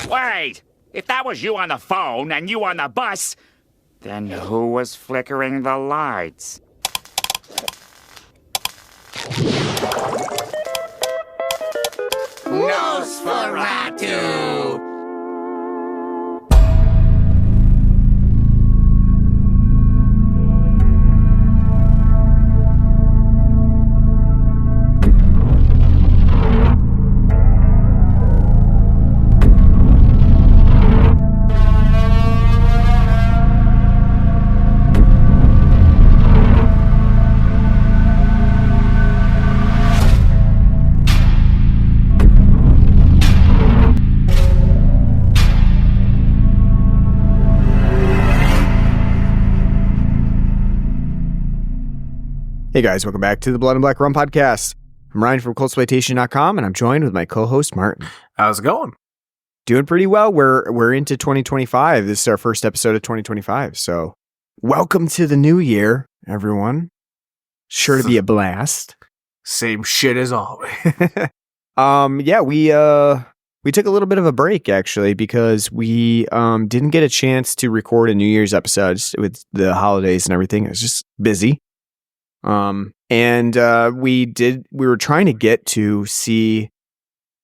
Wait! If that was you on the phone and you on the bus, then who was flickering the lights? Nosferatu! Hey guys, welcome back to the Blood and Black Rum podcast. I'm Ryan from Cultsploitation.com, and I'm joined with my co-host Martin. How's it going? Doing pretty well. We're into 2025. This is our first episode of 2025. So, welcome to the new year, everyone. Sure to be a blast. Same shit as always. Yeah, we took a little bit of a break actually because we didn't get a chance to record a New Year's episode with the holidays and everything. It was just busy. We were trying to get to see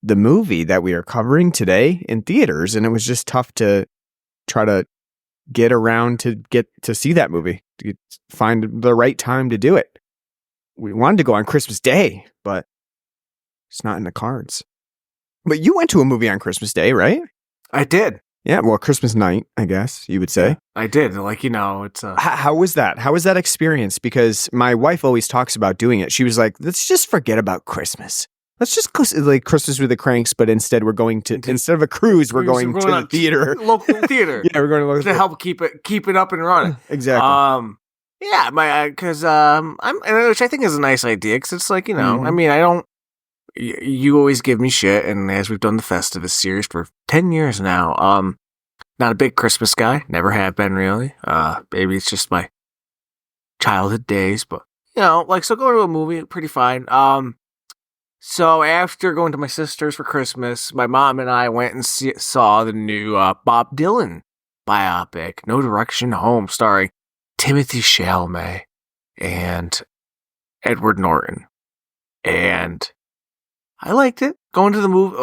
the movie that we are covering today in theaters, and it was just tough to try to get around to get to see that movie, to find the right time to do it. We wanted to go on Christmas Day, but it's not in the cards. But you went to a movie on Christmas Day, right? I did. Yeah, well, Christmas night, I guess you would say. I did. It's a... How was that? How was that experience? Because my wife always talks about doing it. She was like, let's just forget about Christmas. Let's just go like Christmas with the Cranks, but instead we're going to, instead of a cruise, we're going to the theater. Local theater. Yeah, we're going to local to help keep it up and running. Exactly. Yeah, which I think is a nice idea, because it's like, Mm-hmm. I mean, you always give me shit, and as we've done the Festivus series for 10 years now, not a big Christmas guy, never have been really. Maybe it's just my childhood days, but so going to a movie, pretty fine. So after going to my sister's for Christmas, my mom and I went and saw the new Bob Dylan biopic, No Direction Home, starring Timothée Chalamet and Edward Norton, and I liked it. Going to the movie,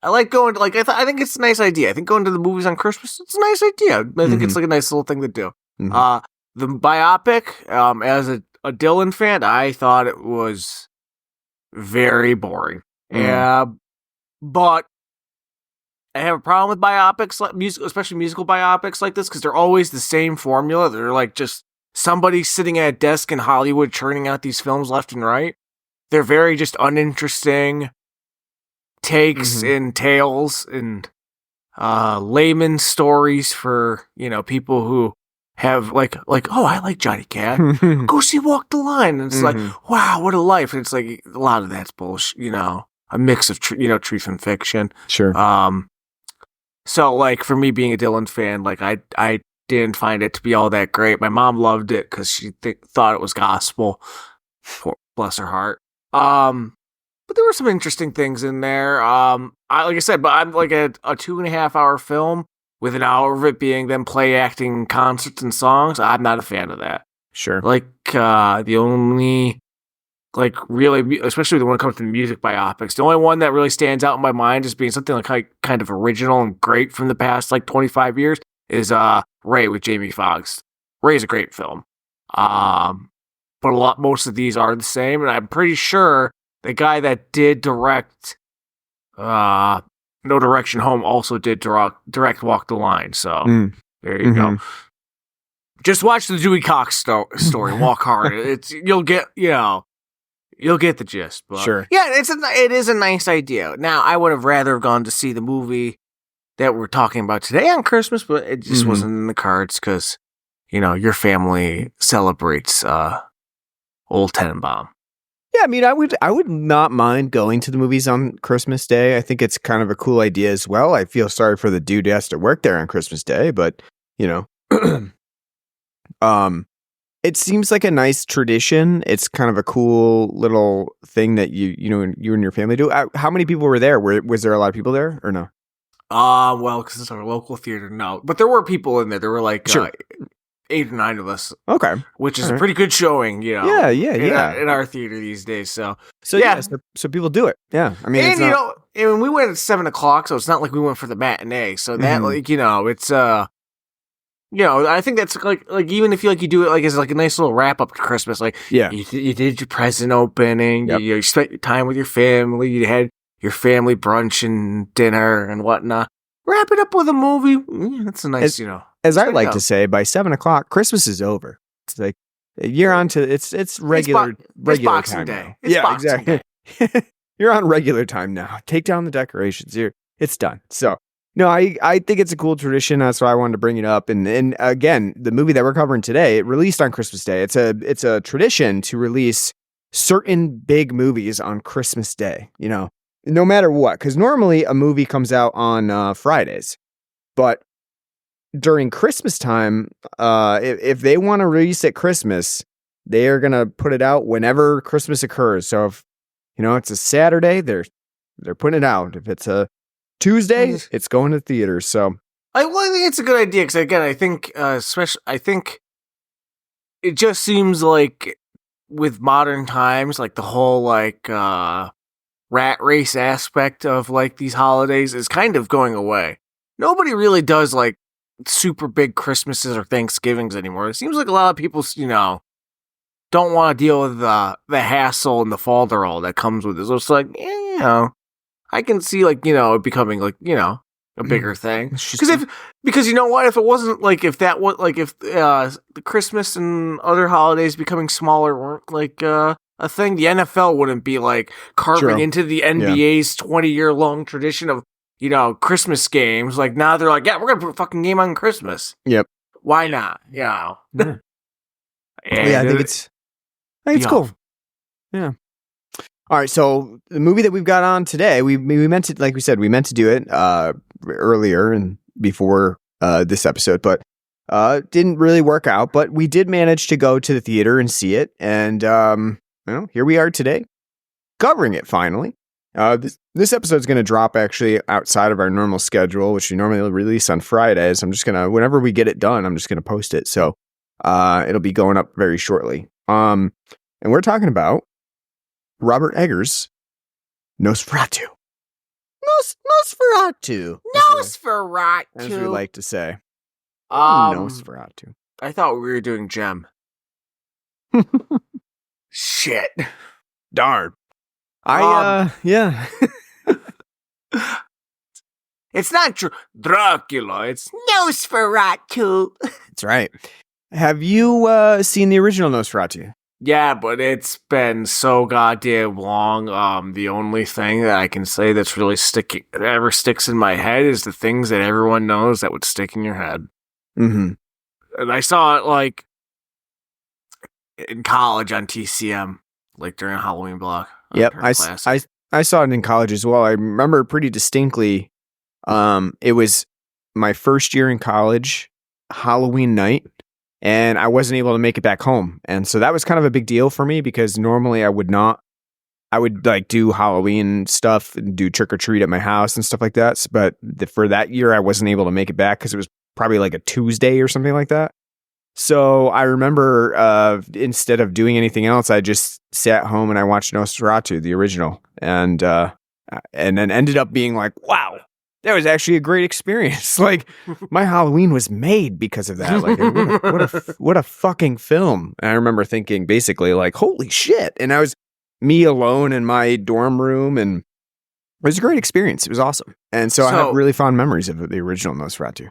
I like going to, I think it's a nice idea. I think going to the movies on Christmas, it's a nice idea. I think it's like a nice little thing to do. Mm-hmm. The biopic, as a Dylan fan, I thought it was very boring. Yeah, but I have a problem with biopics, especially musical biopics like this, because they're always the same formula. They're like just somebody sitting at a desk in Hollywood churning out these films left and right. They're very just uninteresting takes and tales and layman stories for people who have like oh, I like Johnny Cash, go see Walk the Line, and it's like, wow, what a life. And it's like a lot of that's bullshit, a mix of truth and fiction. Sure. So like for me being a Dylan fan, like I didn't find it to be all that great. My mom loved it because she thought it was gospel. Bless her heart. But there were some interesting things in there. Like I said, but I'm like a 2.5 hour film with an hour of it being them play acting concerts and songs. I'm not a fan of that. Sure. Like, the only, like, really, especially when it comes to music biopics, the only one that really stands out in my mind as being something like kind of original and great from the past, 25 years is, Ray with Jamie Foxx. Ray's a great film. But most of these are the same, and I'm pretty sure the guy that did direct No Direction Home also did direct Walk the Line. So there you go. Just watch the Dewey Cox story. Walk Hard. You'll get the gist. But sure. Yeah, it is a nice idea. Now I would have rather gone to see the movie that we're talking about today on Christmas, but it just wasn't in the cards because your family celebrates Old Tenenbaum. Yeah, I mean, I would not mind going to the movies on Christmas Day. I think it's kind of a cool idea as well. I feel sorry for the dude who has to work there on Christmas Day, but it seems like a nice tradition. It's kind of a cool little thing that you and your family do. How many people were there? Was there a lot of people there or no? Well, because it's our local theater, no. But there were people in there. There were like Sure. 8 or 9 of us, Okay. which is All a right. pretty good showing, you know. Yeah. In our theater these days, so Yeah. So people do it. Yeah. I mean, and and we went at 7:00, so it's not like we went for the matinee. So that like it's I think that's like even if you do it like as like a nice little wrap up to Christmas, like you did your present opening, you spent your time with your family, you had your family brunch and dinner and whatnot. Wrap it up with a movie. That's a nice, As I like to say, by 7:00, Christmas is over. It's like you're on to it's regular Boxing time Day. now. It's Yeah, Boxing exactly. You're on regular time now. Take down the decorations. It's done. So no, I think it's a cool tradition. That's why I wanted to bring it up. And again, the movie that we're covering today, it released on Christmas Day. It's a tradition to release certain big movies on Christmas Day. No matter what, because normally a movie comes out on Fridays, but during Christmas time, if they want to release at Christmas, they are gonna put it out whenever Christmas occurs. So if it's a Saturday, they're putting it out. If it's a Tuesday, it's going to theaters. So I think it's a good idea because again, I think it just seems like with modern times, like the whole like rat race aspect of like these holidays is kind of going away. Nobody really does like super big Christmases or Thanksgivings anymore. It seems like a lot of people, don't want to deal with the hassle and the falderall that comes with it. So it's like, I can see like, it becoming like, a bigger thing. Because you know what? If it wasn't like, if the Christmas and other holidays becoming smaller weren't like a thing, the NFL wouldn't be like carving into the NBA's 20-year long tradition of, Christmas games. Like now they're like, we're going to put a fucking game on Christmas. Yep. Why not? Yeah, I think it's cool. Yeah. All right. So the movie that we've got on today, we meant to, like we said, we meant to do it earlier and before this episode, but didn't really work out. But we did manage to go to the theater and see it, and here we are today, covering it finally. This episode is going to drop actually outside of our normal schedule, which we normally release on Fridays. I'm just gonna, whenever we get it done, I'm just gonna post it. So it'll be going up very shortly. And we're talking about Robert Eggers Nosferatu. Nosferatu. Nosferatu. As we like to say. Nosferatu. I thought we were doing Gem. Shit. Darn. Yeah. It's not Dracula. It's Nosferatu. That's right. Have you seen the original Nosferatu? Yeah, but it's been so goddamn long. The only thing that I can say that's really that ever sticks in my head is the things that everyone knows that would stick in your head. Mm-hmm. And I saw it like in college on TCM, like during a Halloween block. Yep, I saw it in college as well. I remember pretty distinctly. It was my first year in college, Halloween night. And I wasn't able to make it back home. And so that was kind of a big deal for me because normally I would like do Halloween stuff and do trick or treat at my house and stuff like that. But for that year, I wasn't able to make it back because it was probably like a Tuesday or something like that. So I remember instead of doing anything else, I just sat home and I watched Nosferatu, the original. And then ended up being like, wow. That was actually a great experience. Like my Halloween was made because of that. Like what a fucking film. And I remember thinking basically like, holy shit. And I was me alone in my dorm room and it was a great experience. It was awesome. And so I have really fond memories of the original Nosferatu.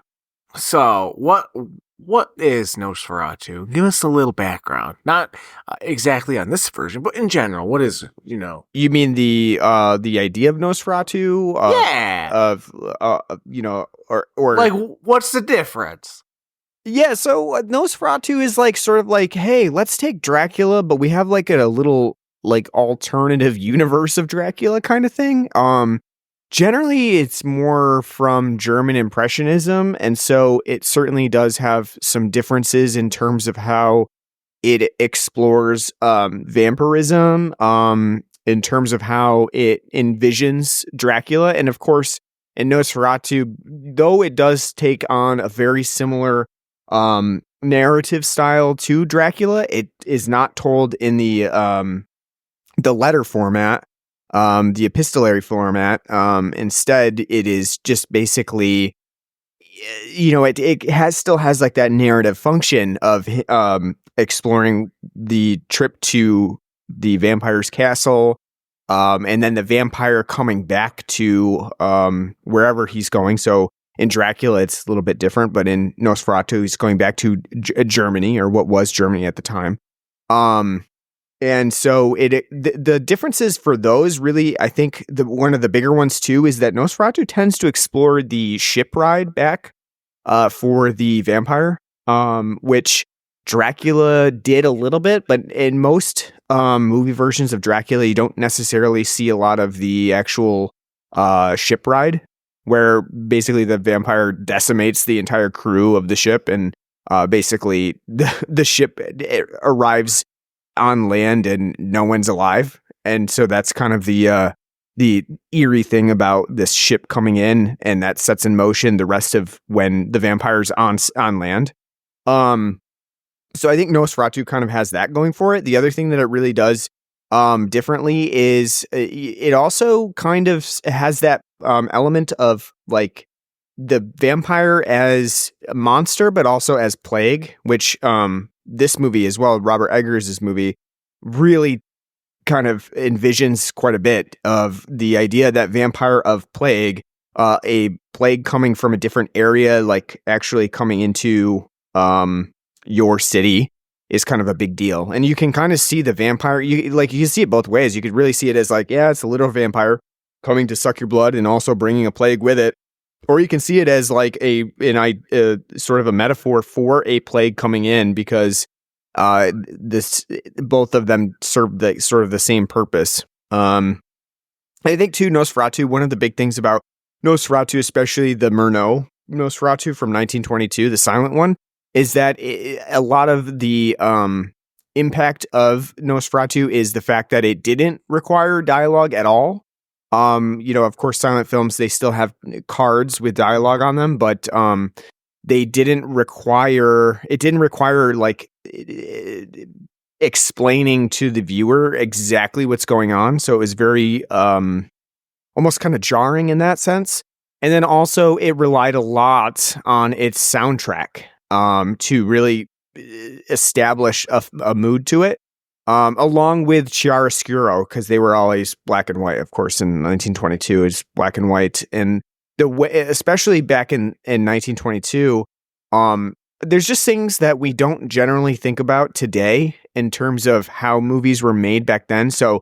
So what is Nosferatu? Give us a little background. Not exactly on this version, but in general, what is, You mean the idea of Nosferatu? Yeah. Or like, what's the difference? Yeah, so Nosferatu is like sort of like, hey, let's take Dracula, but we have like a little like alternative universe of Dracula kind of thing. Generally, it's more from German Impressionism, and so it certainly does have some differences in terms of how it explores vampirism, in terms of how it envisions Dracula, and of course, in Nosferatu, though it does take on a very similar narrative style to Dracula, it is not told in the letter format, the epistolary format. Instead, it is just basically, it still has like that narrative function of exploring the trip to the vampire's castle, and then the vampire coming back to wherever he's going. So in Dracula, it's a little bit different, but in Nosferatu, he's going back to Germany, or what was Germany at the time. And so the differences for those, really, I think one of the bigger ones too is that Nosferatu tends to explore the ship ride back for the vampire, which Dracula did a little bit, but in most movie versions of Dracula, you don't necessarily see a lot of the actual ship ride, where basically the vampire decimates the entire crew of the ship, and basically the ship arrives on land and no one's alive. And so that's kind of the eerie thing about this ship coming in, and that sets in motion the rest of when the vampire's on land. So I think Nosferatu kind of has that going for it. The other thing that it really does differently is it also kind of has that element of like the vampire as a monster, but also as plague, which this movie as well, Robert Eggers' movie, really kind of envisions quite a bit of the idea that vampire of plague, a plague coming from a different area, like actually coming into your city, is kind of a big deal. And you can kind of see the vampire, you can see it both ways. You could really see it as like, yeah, it's a literal vampire coming to suck your blood and also bringing a plague with it. Or you can see it as like sort of a metaphor for a plague coming in, because both of them serve the sort of the same purpose. I think too, Nosferatu, one of the big things about Nosferatu, especially the Murnau Nosferatu from 1922, the silent one, is that a lot of the impact of Nosferatu is the fact that it didn't require dialogue at all. Of course, silent films, they still have cards with dialogue on them, but it didn't require like explaining to the viewer exactly what's going on. So it was very almost kind of jarring in that sense. And then also it relied a lot on its soundtrack to really establish a mood to it. Along with chiaroscuro, because they were always black and white. Of course, in 1922, it's black and white, and the way, especially back in 1922, there's just things that we don't generally think about today in terms of how movies were made back then. So,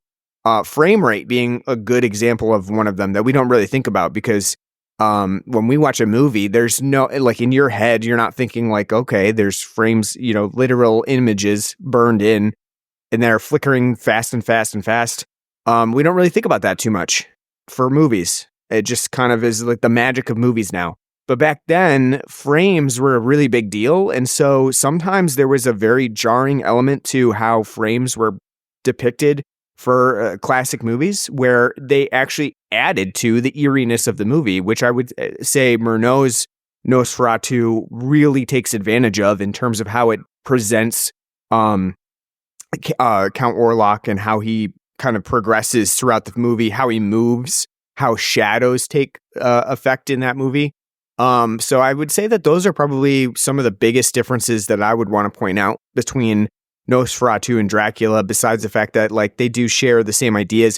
frame rate being a good example of one of them that we don't really think about, because when we watch a movie, there's no, like, in your head, you're not thinking like, okay, there's frames, literal images burned in, and they're flickering fast and fast and fast. We don't really think about that too much for movies. It just kind of is like the magic of movies now. But back then, frames were a really big deal. And so sometimes there was a very jarring element to how frames were depicted for classic movies, where they actually added to the eeriness of the movie, which I would say Murnau's Nosferatu really takes advantage of in terms of how it presents Count Orlock and how he kind of progresses throughout the movie, how he moves, how shadows take effect in that movie. So I would say that those are probably some of the biggest differences that I would want to point out between Nosferatu and Dracula, besides the fact that like they do share the same ideas.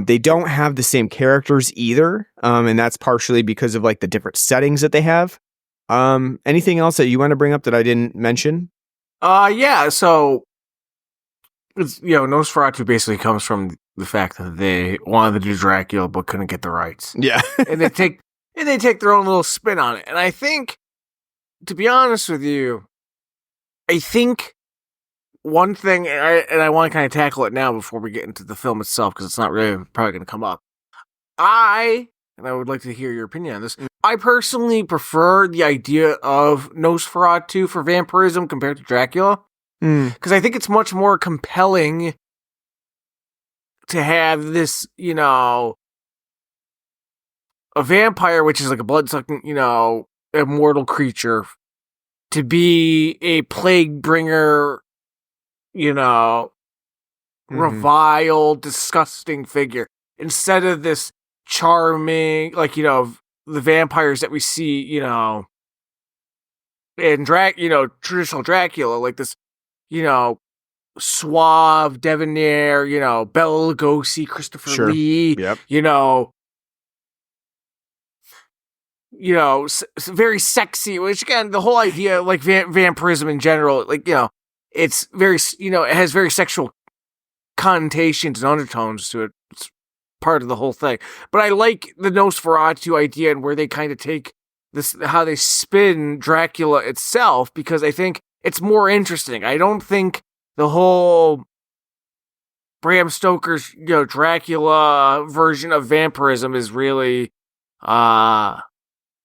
They don't have the same characters either. And that's partially because of like the different settings that they have. Anything else that you want to bring up that I didn't mention? Yeah, so it's, Nosferatu basically comes from the fact that they wanted to do Dracula but couldn't get the rights. Yeah. and they take their own little spin on it. And I think, to be honest with you, I think one thing, and I want to kind of tackle it now before we get into the film itself, because it's not really probably going to come up. And I would like to hear your opinion on this. I personally prefer the idea of Nosferatu for vampirism compared to Dracula. Because I think it's much more compelling to have this, a vampire, which is like a blood-sucking, immortal creature, to be a plague bringer, reviled, disgusting figure, instead of this charming, the vampires that we see, in traditional Dracula, like this, suave, debonair, Bela Lugosi, Christopher Lee, Yep. Very sexy, which again, the whole idea, like vampirism in general, it's very, it has very sexual connotations and undertones to it. It's part of the whole thing. But I like the Nosferatu idea and where they kind of take this, how they spin Dracula itself, because I think it's more interesting. I don't think the whole Bram Stoker's, Dracula version of vampirism is really,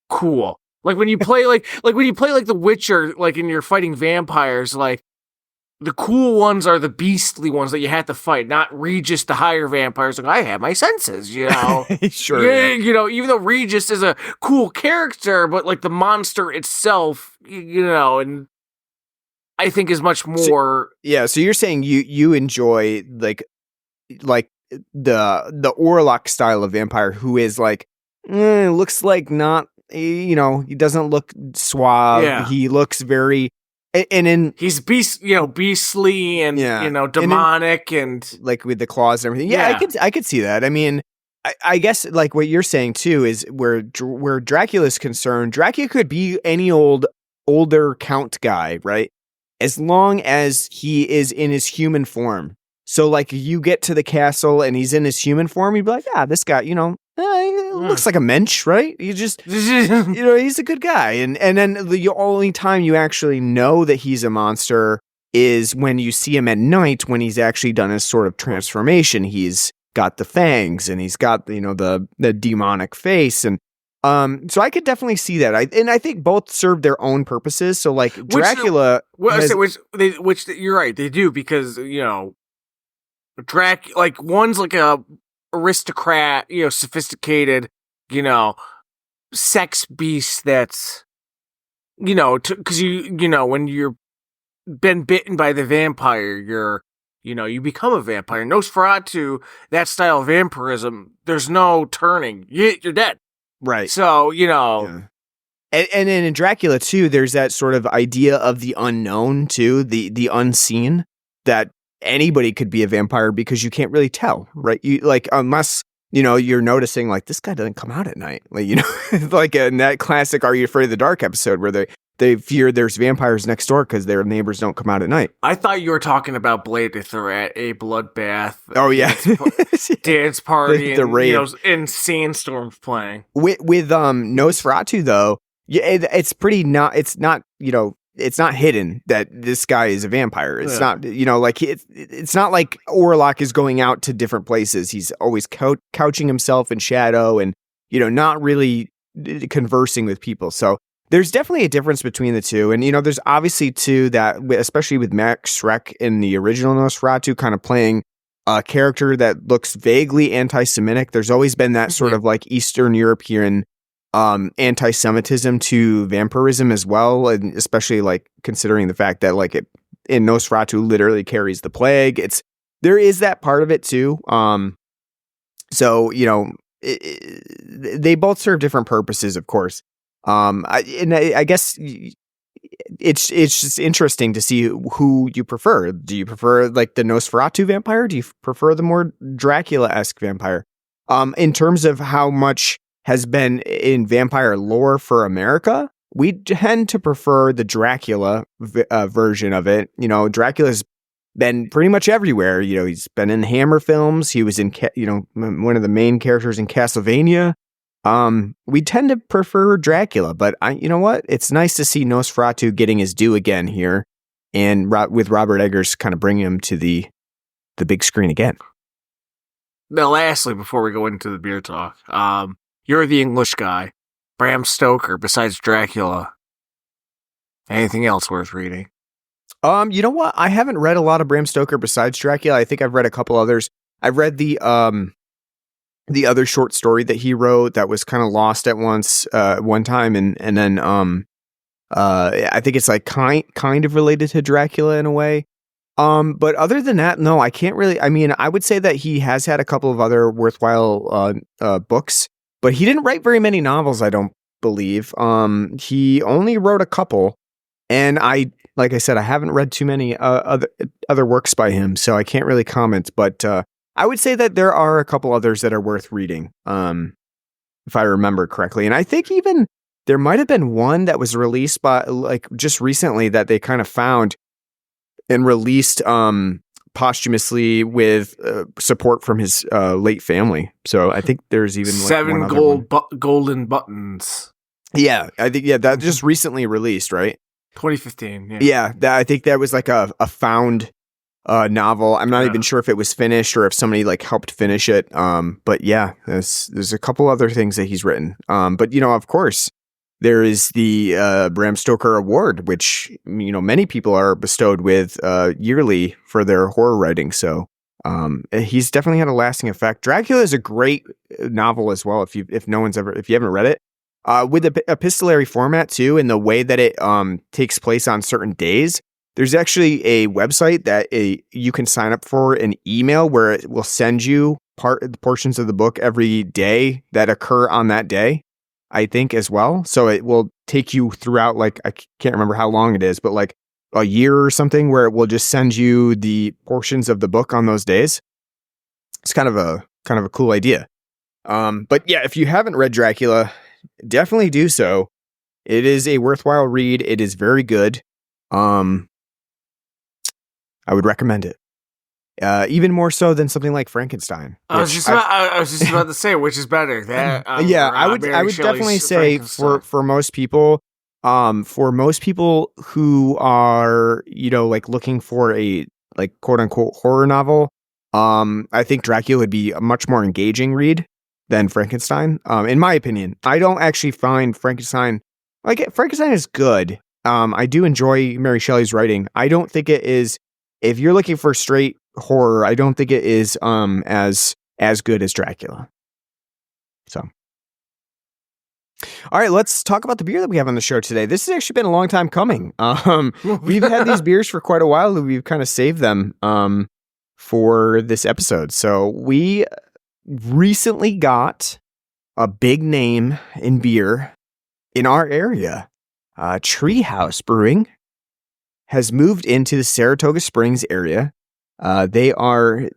cool. Like when you play like The Witcher, like and you're fighting vampires, like the cool ones are the beastly ones that you have to fight, not Regis the higher vampires. Like, I have my senses, Sure. Yeah, even though Regis is a cool character, but like the monster itself, and I think is much more. So you're saying you enjoy like the Orlock style of vampire, who is like looks like not. He doesn't look suave. Yeah. He looks very, he's beastly and demonic and like with the claws and everything. Yeah, I could see that. I mean, I guess like what you're saying too is where Dracula's concerned. Dracula could be any older count guy, right? As long as he is in his human form. So like you get to the castle and he's in his human form, you'd be like, this guy, he looks like a mensch, right? You just, he's a good guy. And then the only time you actually know that he's a monster is when you see him at night, when he's actually done his sort of transformation. He's got the fangs and he's got, the demonic face. And so I could definitely see that. I think both serve their own purposes. So like Dracula, which you're right, they do, because one's like a aristocrat, sophisticated, sex beast that's, because when you're been bitten by the vampire, you become a vampire. Nosferatu, that style of vampirism, there's no turning. You're dead. Right. So, And then in Dracula too, there's that sort of idea of the unknown too, the unseen, that anybody could be a vampire because you can't really tell, right? You like, unless, you're noticing like this guy doesn't come out at night. Like, like in that classic Are You Afraid of the Dark episode where they fear there's vampires next door because their neighbors don't come out at night. I thought you were talking about Blade if they're at a bloodbath. Oh yeah. Dance party the and, rave. And sandstorms playing. With Nosferatu though, it's pretty not, it's not hidden that this guy is a vampire. It's not, like it's not like Orlock is going out to different places. He's always couching himself in shadow and, not really conversing with people. So there's definitely a difference between the two. And, there's obviously too that, especially with Max Schreck in the original Nosferatu, kind of playing a character that looks vaguely anti-Semitic. There's always been that sort of like Eastern European anti-Semitism to vampirism as well, and especially like considering the fact that like in Nosferatu literally carries the plague. There is that part of it too. So they both serve different purposes, of course. I guess it's just interesting to see who you prefer. Do you prefer like the Nosferatu vampire? Do you prefer the more Dracula-esque vampire? In terms of how much has been in vampire lore for America, we tend to prefer the Dracula version of it. Dracula's been pretty much everywhere. He's been in Hammer films. He was in, one of the main characters in Castlevania. We tend to prefer Dracula, but you know what? It's nice to see Nosferatu getting his due again here, and with Robert Eggers kind of bringing him to the big screen again. Now, lastly, before we go into the beer talk, you're the English guy. Bram Stoker, besides Dracula. Anything else worth reading? You know what? I haven't read a lot of Bram Stoker besides Dracula. I think I've read a couple others. I've read the the other short story that he wrote that was kind of lost at one time, and then I think it's like kind of related to Dracula in a way. But other than that, no, I can't really. I mean, I would say that he has had a couple of other worthwhile books, but he didn't write very many novels, I don't believe. He only wrote a couple, and like I said, I haven't read too many other works by him, so I can't really comment. But I would say that there are a couple others that are worth reading, if I remember correctly. And I think even there might have been one that was released by like just recently that they kind of found and released posthumously with support from his late family. So I think there's even like 7 golden buttons. Yeah, I think that just recently released, right? 2015. Yeah, I think that was like a found novel. I'm not even sure if it was finished or if somebody like helped finish it. But yeah, there's a couple other things that he's written. But of course, there is the Bram Stoker Award, which many people are bestowed with yearly for their horror writing. So he's definitely had a lasting effect. Dracula is a great novel as well. If you haven't read it, with the epistolary format too, and the way that it takes place on certain days. There's actually a website that you can sign up for an email where it will send you portions of the book every day that occur on that day, I think, as well. So it will take you throughout, like, I can't remember how long it is, but like a year or something, where it will just send you the portions of the book on those days. It's kind of a cool idea. But yeah, if you haven't read Dracula, definitely do so. It is a worthwhile read. It is very good. I would recommend it. Even more so than something like Frankenstein. I was just about to say, which is better? That I would definitely say for most people, who are like looking for a like quote unquote horror novel, I think Dracula would be a much more engaging read than Frankenstein. In my opinion, I don't actually find Frankenstein is good. I do enjoy Mary Shelley's writing. I don't think it is. If you're looking for straight horror, I don't think it is as good as Dracula. So, all right, let's talk about the beer that we have on the show today. This has actually been a long time coming. We've had these beers for quite a while, and we've kind of saved them for this episode. So we recently got a big name in beer in our area. Treehouse Brewing has moved into the Saratoga Springs area. They are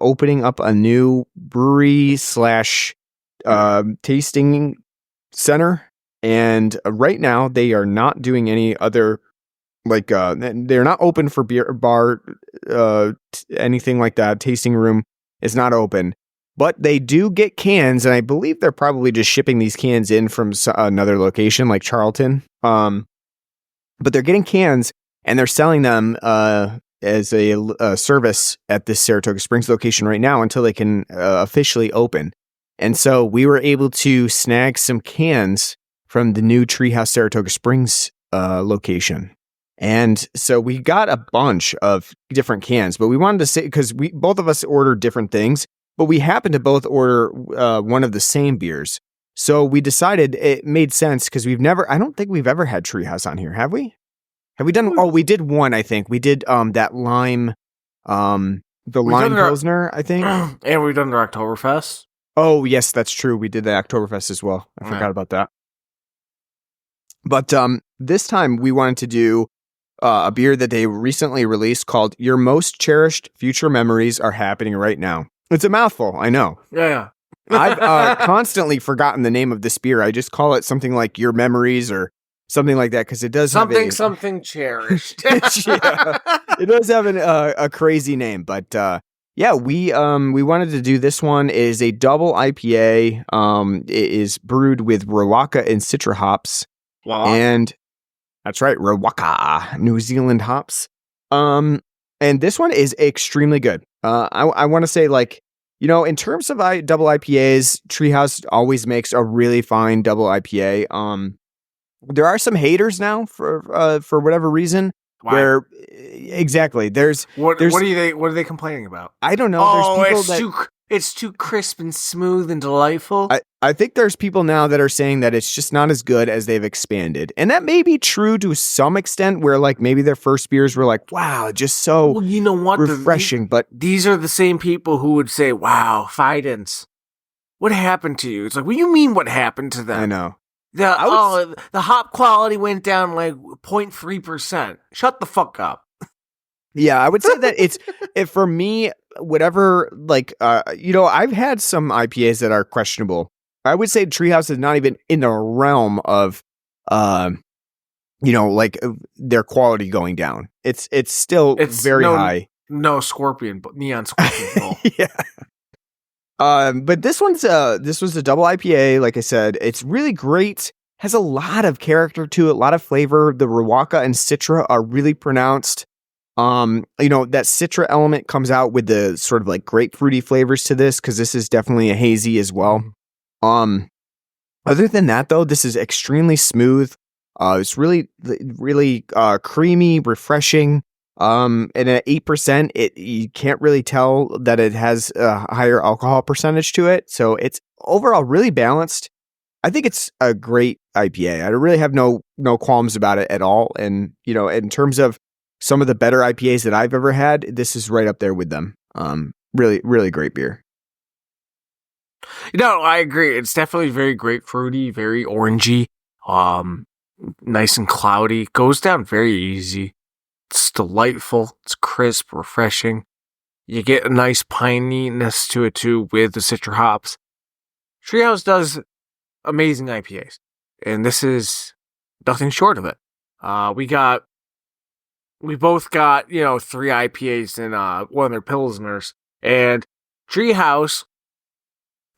opening up a new brewery / tasting center. And right now they are not doing any other, like, they're not open for beer bar, anything like that. Tasting room is not open. But they do get cans, and I believe they're probably just shipping these cans in from another location like Charlton. But they're getting cans, and they're selling them as a service at this Saratoga Springs location right now until they can officially open. And so we were able to snag some cans from the new Treehouse Saratoga Springs location. And so we got a bunch of different cans, but we wanted to say, because both of us ordered different things, but we happened to both order one of the same beers. So we decided it made sense because I don't think we've ever had Treehouse on here, have we? Have we done? Oh, we did one, I think. We did that lime, lime Pilsner, I think. And we've done the Oktoberfest. Oh, yes, that's true. We did the Oktoberfest as well. I forgot about that. But this time we wanted to do a beer that they recently released called Your Most Cherished Future Memories Are Happening Right Now. It's a mouthful, I know. Yeah. I've constantly forgotten the name of this beer. I just call it something like Your Memories or something like that, because it does something cherished. Yeah, it does have a crazy name, but yeah, we wanted to do this one. It is a double IPA. It is brewed with Riwaka and Citra hops, and that's right, Riwaka, New Zealand hops. And this one is extremely good. I want to say, like, in terms of double IPAs, Treehouse always makes a really fine double IPA. There are some haters now for whatever reason. Why? Where exactly? What are they complaining about? I don't know. Oh, there's people It's too crisp and smooth and delightful. I think there's people now that are saying that it's just not as good as they've expanded. And that may be true to some extent where like maybe their first beers were like, wow, just so well, you know what? refreshing. But these are the same people who would say, wow, Fidens, what happened to you? It's like, what do you mean what happened to them? I know. The hop quality went down like 0.3%. Shut the fuck up. Yeah, I would say that for me, whatever, like, I've had some IPAs that are questionable. I would say Treehouse is not even in the realm of, like their quality going down. It's still very high. No scorpion, but neon scorpion bowl. Yeah. But this was a double IPA. Like I said, it's really great. Has a lot of character to it, a lot of flavor. The Riwaka and Citra are really pronounced. That Citra element comes out with the sort of like grapefruity flavors to this, because this is definitely a hazy as well. Other than that though, this is extremely smooth. It's really, really, creamy, refreshing. And at 8%, you can't really tell that it has a higher alcohol percentage to it. So it's overall really balanced. I think it's a great IPA. I really have no qualms about it at all. And, in terms of some of the better IPAs that I've ever had, this is right up there with them. Really, really great beer. I agree. It's definitely very grapefruity, very orangey, nice and cloudy. Goes down very easy. It's delightful. It's crisp, refreshing. You get a nice pininess to it too with the Citra hops. Treehouse does amazing IPAs, and this is nothing short of it. We both got, 3 IPAs and one of their Pilsners. And Treehouse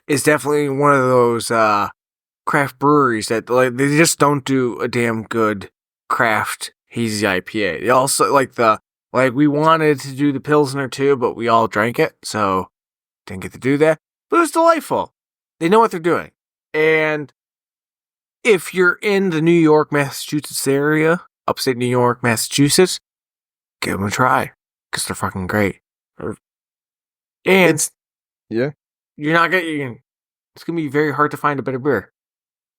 is definitely one of those craft breweries that they just don't do a damn good craft hazy IPA. They also we wanted to do the Pilsner too, but we all drank it, so didn't get to do that. But it was delightful. They know what they're doing. And if you're in the New York, Massachusetts area, upstate New York, Massachusetts, give them a try, because they're fucking great. And you're not gonna. It's gonna be very hard to find a better beer.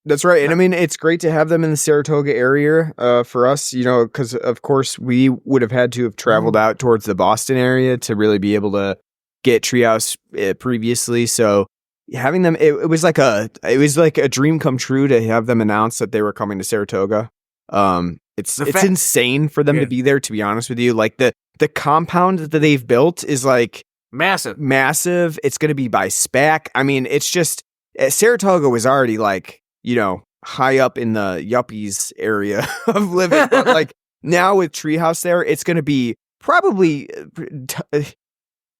That's right. And I mean, it's great to have them in the Saratoga area for us, because of course we would have had to have traveled out towards the Boston area to really be able to get Treehouse previously. So having them, it was like a dream come true to have them announce that they were coming to Saratoga. It's insane for them to be there, to be honest with you. Like the compound that they've built is like massive. It's going to be by spec. I mean, it's just Saratoga was already like, high up in the yuppies area of living. But like now with Treehouse there, it's going to be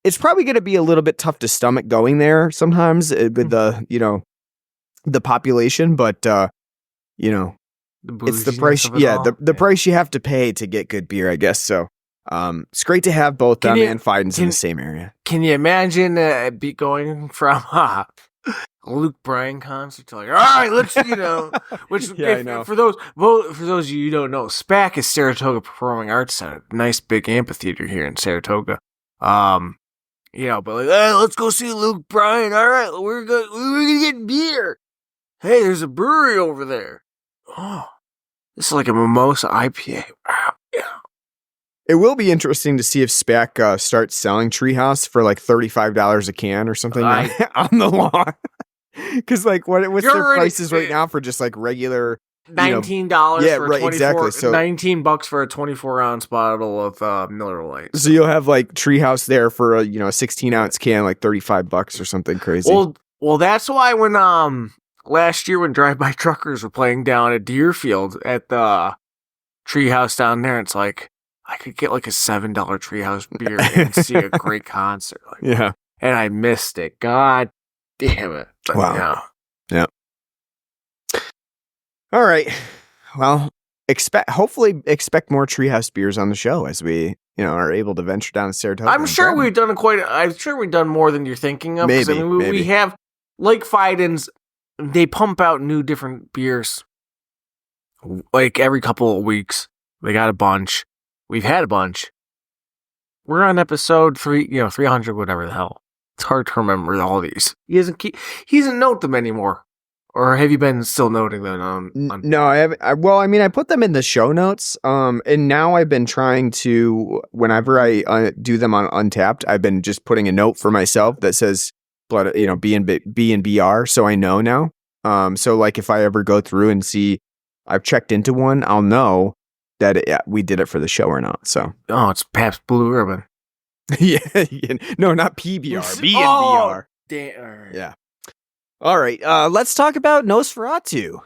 it's probably going to be a little bit tough to stomach going there sometimes with the population, but it's the price. The price you have to pay to get good beer, I guess. So it's great to have both them and Fidens in the same area. Can you imagine going from Luke Bryan concert to all right, let's I know. For those of you who don't know, SPAC is Saratoga Performing Arts Center, nice big amphitheater here in Saratoga. But let's go see Luke Bryan. All right, we're gonna get beer. Hey, there's a brewery over there. Oh, this is like a mimosa IPA. Wow. Yeah. It will be interesting to see if SPAC starts selling Treehouse for like $35 a can or something on the lawn. Because what's their prices right now for just like regular $19 for a 24, exactly. So $19 for a 24-ounce bottle of Miller Lite. So you'll have like Treehouse there for a 16-ounce can, like $35 or something crazy. Well, that's why when last year when Drive-By Truckers were playing down at Deerfield at the Treehouse down there, it's like I could get like a $7 Treehouse beer and see a great concert. And I missed it. God damn it. But wow. Yeah. All right. Well, hopefully expect more Treehouse beers on the show as we, are able to venture down to Saratoga. I'm sure we've done more than you're thinking of. Maybe, we have, like Fidens, they pump out new different beers like every couple of weeks. They got a bunch. We've had a bunch. We're on episode 300, whatever the hell. It's hard to remember all these. He doesn't note them anymore. Or have you been still noting them on No, I haven't. I put them in the show notes. And now I've been trying to, whenever I do them on Untapped, I've been just putting a note for myself that says blood, B and BR, so I know now. So like if I ever go through and see I've checked into one, I'll know that we did it for the show or not. So it's Pabst Blue Ribbon. yeah, no, not PBR, B and BR. Damn. All right. Yeah. All right, let's talk about Nosferatu.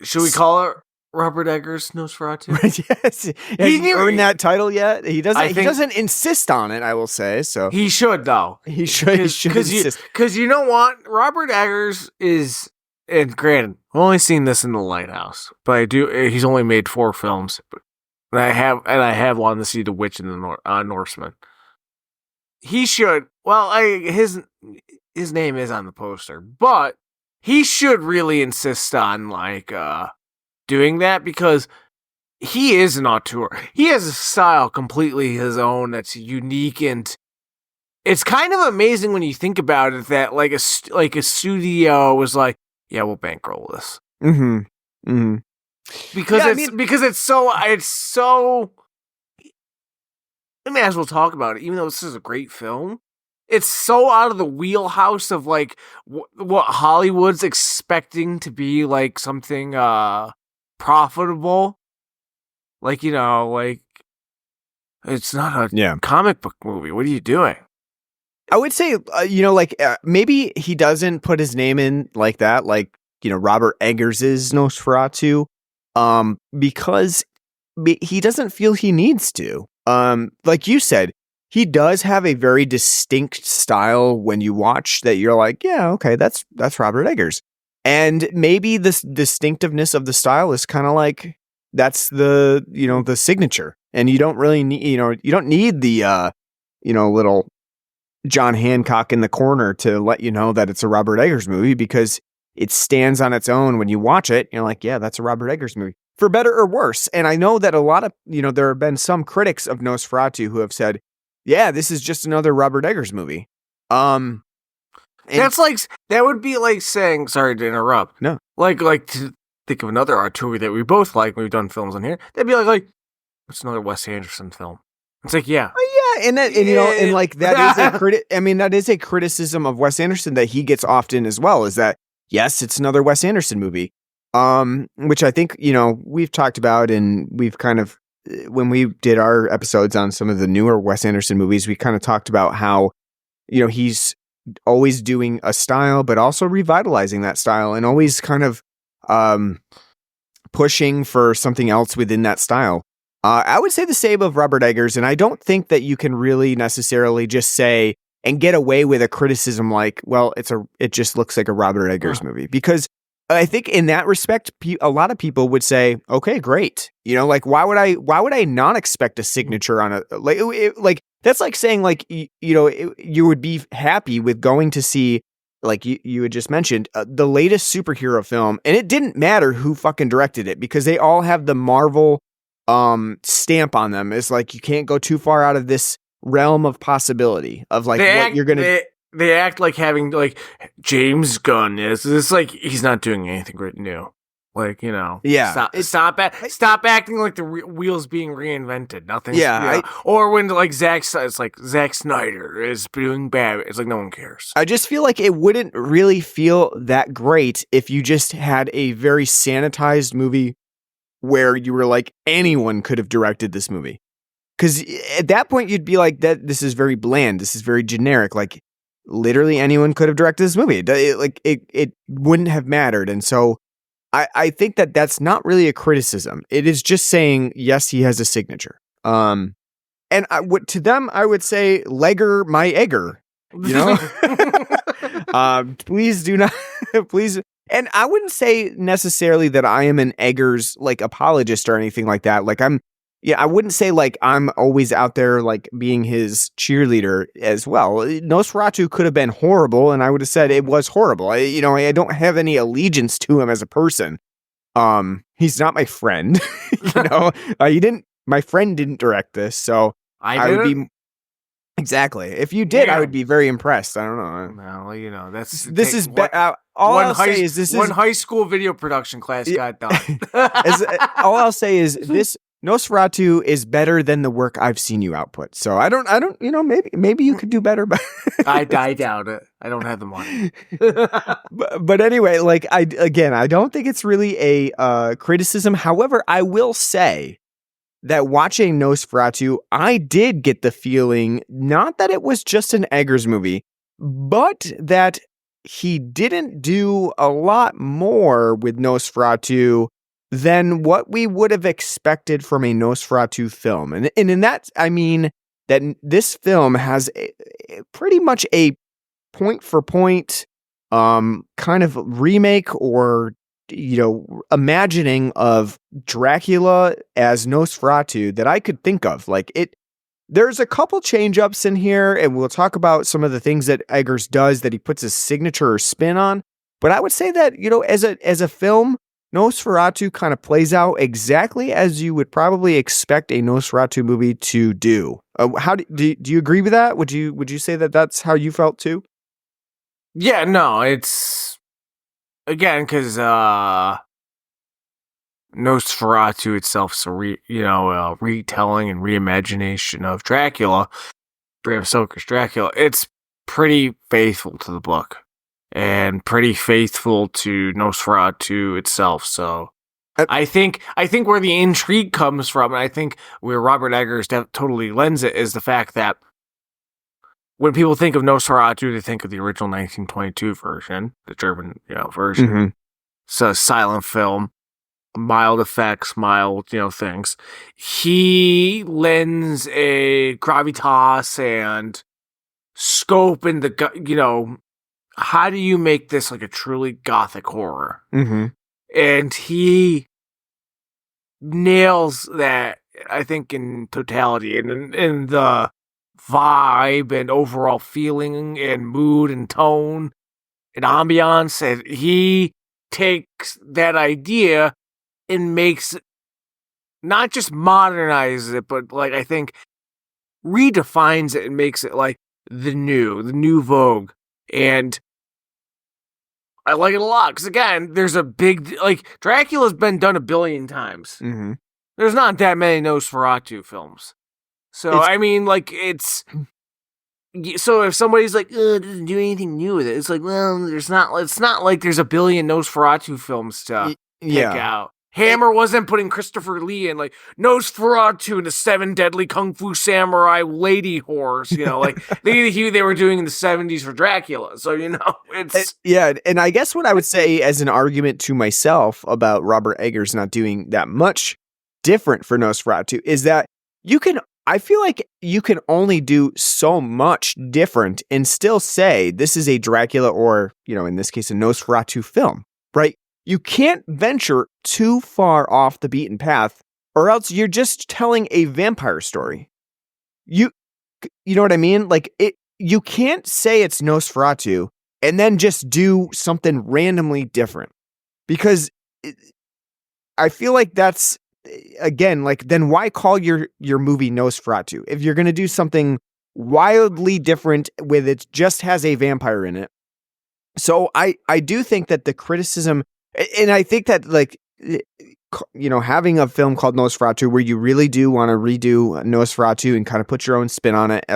Should we call it Robert Eggers Nosferatu? Yes. Has he earned that title yet? He doesn't. He doesn't insist on it, I will say. So he should, though. He should insist. Because you know what, Robert Eggers is. And granted, I've only seen this in The Lighthouse, but I do. He's only made 4 films, and I have wanted to see The Witch and the Norseman. He should. Well, his name is on the poster, but he should really insist on doing that because he is an auteur. He has a style completely his own that's unique, and it's kind of amazing when you think about it that a studio was like, yeah, we'll bankroll this. Mm-hmm. Mm-hmm. Because it's so. We may as well talk about it, even though this is a great film. It's so out of the wheelhouse of what Hollywood's expecting to be something profitable. It's not a comic book movie. What are you doing? I would say, maybe he doesn't put his name in like that, Robert Eggers' Nosferatu, because he doesn't feel he needs to. Like you said, he does have a very distinct style when you watch that you're like, yeah, okay, that's Robert Eggers. And maybe this distinctiveness of the style is kind of like, that's the signature. And you don't really need, you don't need the, little John Hancock in the corner to let you know that it's a Robert Eggers movie because it stands on its own. When you watch it, you're like, yeah, that's a Robert Eggers movie, for better or worse. And I know that a lot of, there have been some critics of Nosferatu who have said, yeah, this is just another Robert Eggers movie. That would be like saying, sorry to interrupt. No. Like to think of another auteur that we both like when we've done films on here. That'd be like it's another Wes Anderson film. It's like, yeah. That is a criticism of Wes Anderson that he gets often as well, is that, yes, it's another Wes Anderson movie. Which I think, we've talked about, and we've kind of, when we did our episodes on some of the newer Wes Anderson movies, we kind of talked about how, he's always doing a style, but also revitalizing that style and always kind of, pushing for something else within that style. I would say the same of Robert Eggers, and I don't think that you can really necessarily just say and get away with a criticism like, well, it just looks like a Robert Eggers movie, because I think in that respect, a lot of people would say, okay, great. Why would I not expect a signature on that's like saying you would be happy with going to see, like you had just mentioned, the latest superhero film, and it didn't matter who fucking directed it because they all have the Marvel stamp on them. It's like you can't go too far out of this realm of possibility of you're gonna. They act like having James Gunn is. It's like he's not doing anything right new. Yeah. Stop acting like the wheel's being reinvented. Nothing. Yeah. Or when Zack Snyder is doing bad. It's like no one cares. I just feel like it wouldn't really feel that great if you just had a very sanitized movie where you were like, anyone could have directed this movie. Because at that point you'd be like, that this is very bland. This is very generic. Like literally anyone could have directed this movie. It wouldn't have mattered. And so I think that that's not really a criticism. It is just saying, yes, he has a signature. And to them, I would say, Legger my Egger, please do not, please. And I wouldn't say necessarily that I am an Eggers apologist or anything like that. I wouldn't say I'm always out there being his cheerleader as well. Nosferatu could have been horrible, and I would have said it was horrible. I don't have any allegiance to him as a person. He's not my friend. My friend didn't direct this, so I would be. Exactly. If you did, Yeah. I would be very impressed. I don't know. Well, you know, This is all I'll say is this one is high school video production class got done. all I'll say is this Nosferatu is better than the work I've seen you output. So I don't, you know, maybe you could do better, but I doubt it. I don't have the money. but anyway, like I don't think it's really a criticism. However, I will say that watching Nosferatu, I did get the feeling not that it was just an Eggers movie, but that he didn't do a lot more with Nosferatu than what we would have expected from a Nosferatu film. And in that, I mean that this film has pretty much a point for point kind of remake or, you know, imagining of Dracula as Nosferatu that I could think of. Like there's a couple change ups in here, and we'll talk about some of the things that Eggers does that he puts his signature or spin on. But I would say that, you know, as a film, Nosferatu kind of plays out exactly as you would probably expect a Nosferatu movie to do. How do you agree with that? Would you say that that's how you felt too? Yeah, no, it's again because Nosferatu itself is a retelling and reimagination of Dracula, Bram Stoker's Dracula. It's pretty faithful to the book and pretty faithful to Nosferatu itself. So I think where the intrigue comes from, and I think where Robert Eggers totally lends it, is the fact that when people think of Nosferatu, they think of the original 1922 version, the German version. Mm-hmm. It's a silent film. Mild effects, mild, things. He lends a gravitas and scope in the, how do you make this like a truly gothic horror? Mm-hmm. And he nails that, I think, in totality and in the vibe and overall feeling and mood and tone and ambiance. And he takes that idea and makes it, not just modernizes it, but like I think redefines it and makes it like the new vogue. And I like it a lot because again, there's a big Dracula's been done 1 billion times. Mm-hmm. There's not that many Nosferatu films, so I mean, it's. So if somebody's like, it doesn't do anything new with it, it's like, well, it's not like there's 1 billion Nosferatu films to pick out. Hammer wasn't putting Christopher Lee in, like, Nosferatu and the 7 Deadly Kung Fu Samurai Lady Horrors, they were doing in the 70s for Dracula. So, it's... Yeah, and I guess what I would say as an argument to myself about Robert Eggers not doing that much different for Nosferatu is that I feel like you can only do so much different and still say this is a Dracula or, in this case, a Nosferatu film, right? You can't venture too far off the beaten path or else you're just telling a vampire story. You know what I mean? Like you can't say it's Nosferatu and then just do something randomly different because I feel like that's, again, like, then why call your movie Nosferatu? If you're going to do something wildly different with it just has a vampire in it. So I do think that the criticism, and I think that having a film called Nosferatu where you really do want to redo Nosferatu and kind of put your own spin on it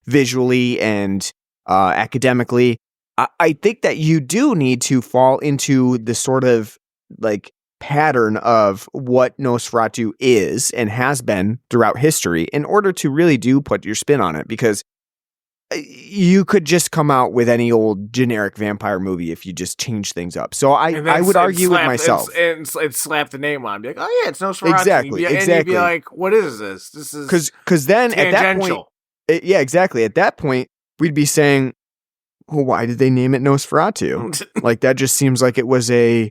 visually and academically, I think that you do need to fall into the sort of like pattern of what Nosferatu is and has been throughout history in order to really do put your spin on it, because you could just come out with any old generic vampire movie if you just change things up. So I would argue with myself. And slap the name on. Be like, oh yeah, it's Nosferatu. Exactly. And you'd be like, what is this? This is because then tangential. At that point, exactly. At that point, we'd be saying, well, why did they name it Nosferatu? Like that just seems like it was an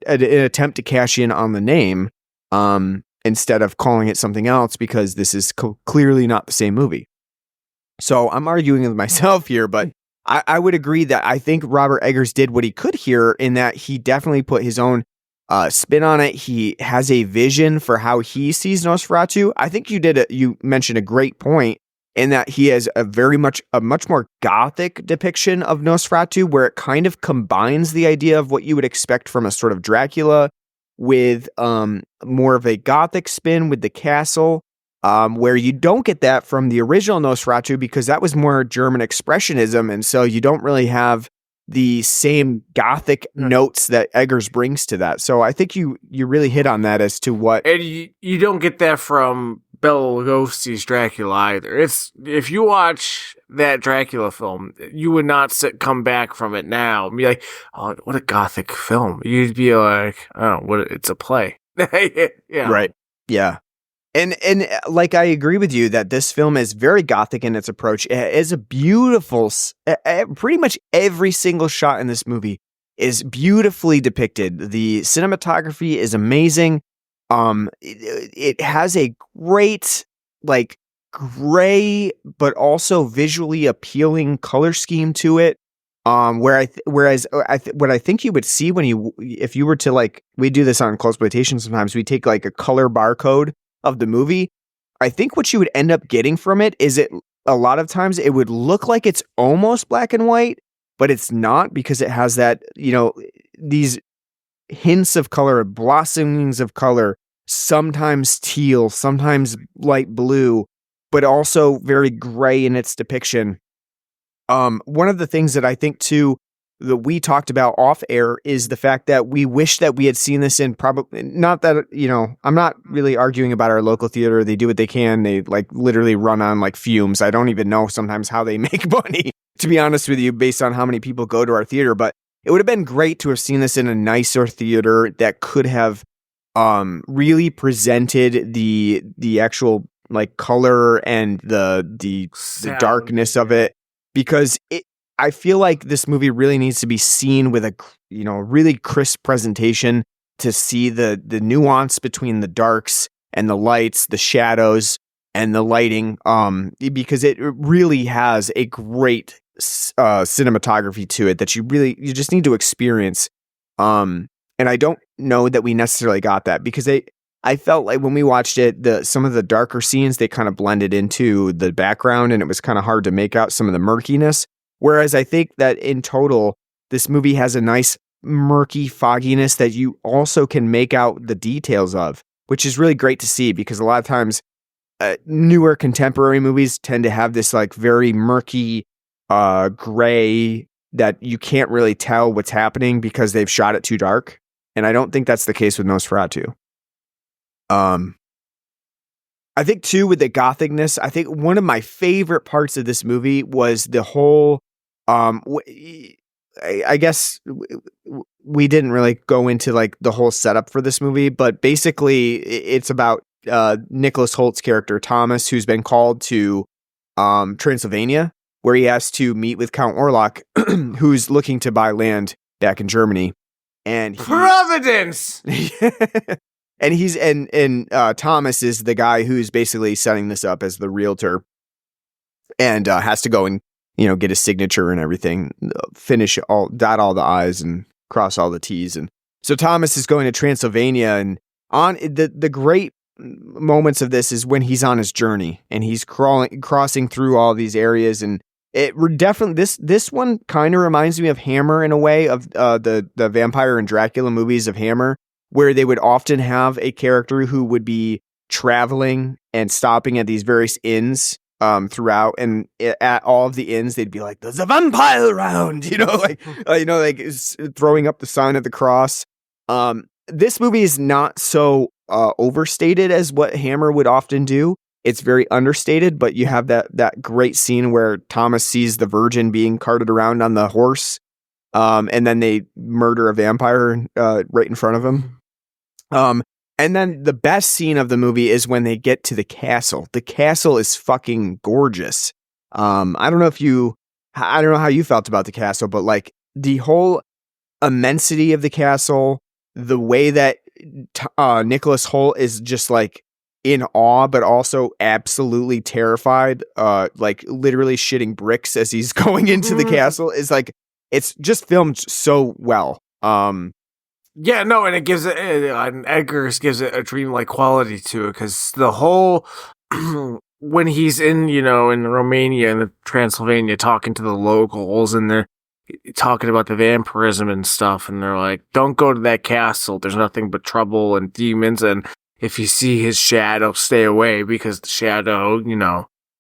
attempt to cash in on the name. Instead of calling it something else, because this is clearly not the same movie. So I'm arguing with myself here, but I would agree that I think Robert Eggers did what he could here in that he definitely put his own spin on it. He has a vision for how he sees Nosferatu. I think you mentioned a great point in that he has a much more gothic depiction of Nosferatu, where it kind of combines the idea of what you would expect from a sort of Dracula with more of a gothic spin with the castle, where you don't get that from the original Nosferatu because that was more German expressionism, and so you don't really have the same gothic notes that Eggers brings to that. So I think you really hit on that as to what... And you don't get that from Bela Lugosi's Dracula either. If you watch that Dracula film, you would not come back from it now and be like, oh, what a gothic film. You'd be like, oh, it's a play. Yeah. Right. Yeah. And like, I agree with you that this film is very gothic in its approach. It is a beautiful, pretty much every single shot in this movie is beautifully depicted. The cinematography is amazing. It has a great, like, gray, but also visually appealing color scheme to it. Whereas what I think you would see if you were to, like, we do this on Closploitation sometimes, we take like a color barcode of the movie. I think what you would end up getting from it is a lot of times it would look like it's almost black and white, but it's not, because it has that, these hints of color, blossomings of color, sometimes teal, sometimes light blue, but also very gray in its depiction. One of the things that I think too that we talked about off air is the fact that we wish that we had seen this in probably, not that, I'm not really arguing about our local theater. They do what they can. They like literally run on like fumes. I don't even know sometimes how they make money, to be honest with you, based on how many people go to our theater. But it would have been great to have seen this in a nicer theater that could have really presented the actual like color and the darkness of it, because I feel like this movie really needs to be seen with a really crisp presentation to see the nuance between the darks and the lights, the shadows and the lighting, because it really has a great cinematography to it that you just need to experience. And I don't know that we necessarily got that, because I felt like when we watched it, some of the darker scenes, they kind of blended into the background and it was kind of hard to make out some of the murkiness. Whereas I think that in total, this movie has a nice murky fogginess that you also can make out the details of, which is really great to see, because a lot of times newer contemporary movies tend to have this like very murky gray that you can't really tell what's happening because they've shot it too dark. And I don't think that's the case with Nosferatu. I think too, with the gothicness, I think one of my favorite parts of this movie was the whole, I guess we didn't really go into like the whole setup for this movie, but basically it's about Nicholas Holt's character, Thomas, who's been called to Transylvania, where he has to meet with Count Orlock, who's looking to buy land back in Germany. And Providence! And Thomas is the guy who's basically setting this up as the realtor, and has to go and get his signature and everything, dot all the I's and cross all the T's. And so Thomas is going to Transylvania, and on the great moments of this is when he's on his journey and he's crossing through all these areas, and it definitely this one kind of reminds me of Hammer in a way, of the Vampire and Dracula movies of Hammer, where they would often have a character who would be traveling and stopping at these various inns throughout, and at all of the inns they'd be like, "There's a vampire around," throwing up the sign of the cross. This movie is not so overstated as what Hammer would often do. It's very understated, but you have that great scene where Thomas sees the Virgin being carted around on the horse, and then they murder a vampire right in front of him. And then the best scene of the movie is when they get to the castle. The castle is fucking gorgeous. I don't know how you felt about the castle, but like the whole immensity of the castle, the way that Nicholas Hoult is just like in awe, but also absolutely terrified, like literally shitting bricks as he's going into the castle, is like, it's just filmed so well. Yeah, no, and it gives it, and Eggers gives it a dreamlike quality to it, because the whole, when he's in, in Romania and Transylvania talking to the locals, and they're talking about the vampirism and stuff, and they're like, don't go to that castle, there's nothing but trouble and demons, and if you see his shadow, stay away, because the shadow,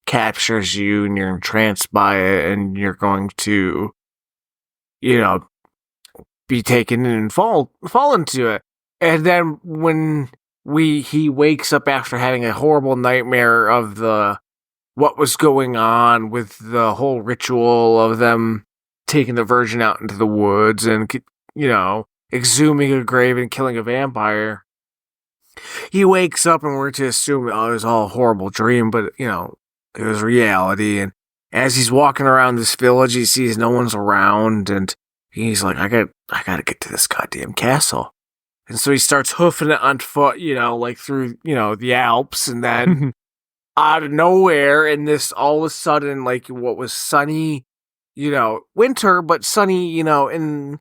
captures you, and you're entranced by it, and you're going to, be taken in and fall into it. And then when he wakes up after having a horrible nightmare of what was going on with the whole ritual of them taking the virgin out into the woods and, exhuming a grave and killing a vampire. He wakes up, and we're to assume, it was all a horrible dream, but, it was reality. And as he's walking around this village, he sees no one's around, and he's like, I gotta get to this goddamn castle. And so he starts hoofing it on foot, through, the Alps, and then out of nowhere, and this all of a sudden, what was sunny, winter, but sunny, on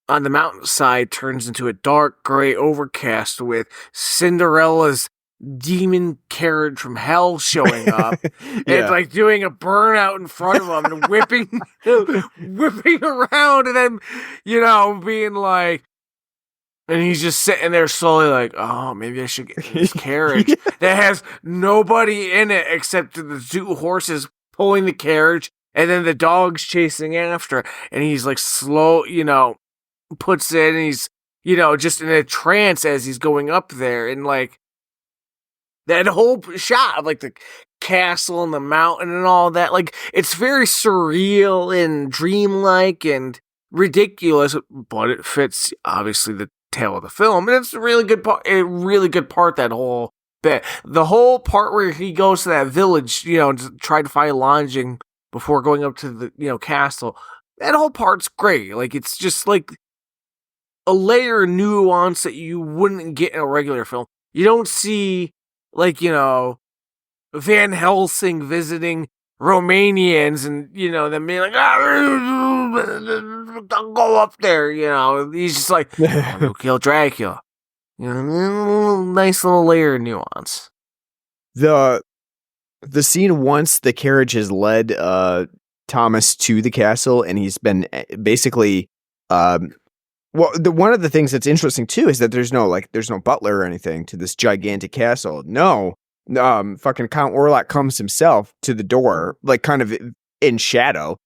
the mountainside turns into a dark gray overcast with Cinderella's demon carriage from hell showing up and doing a burnout in front of him and whipping around, and then being like, and he's just sitting there slowly like, oh, maybe I should get in this carriage that has nobody in it except the two horses pulling the carriage and then the dogs chasing after, and he's like slow, puts it, and he's just in a trance as he's going up there, and that whole shot of the castle and the mountain and all that, it's very surreal and dreamlike and ridiculous, but it fits obviously the tale of the film, and it's a really good part. That whole bit, the whole part where he goes to that village, to try to find lodging before going up to the castle. That whole part's great. It's just a layer of nuance that you wouldn't get in a regular film. You don't see Van Helsing visiting Romanians and, them being like, don't go up there, he's just like, I'll go kill Dracula. Nice little layer of nuance. The scene once the carriage has led Thomas to the castle, and he's been basically one of the things that's interesting too is that there's no butler or anything to this gigantic castle. No, fucking Count Orlock comes himself to the door, kind of in shadow,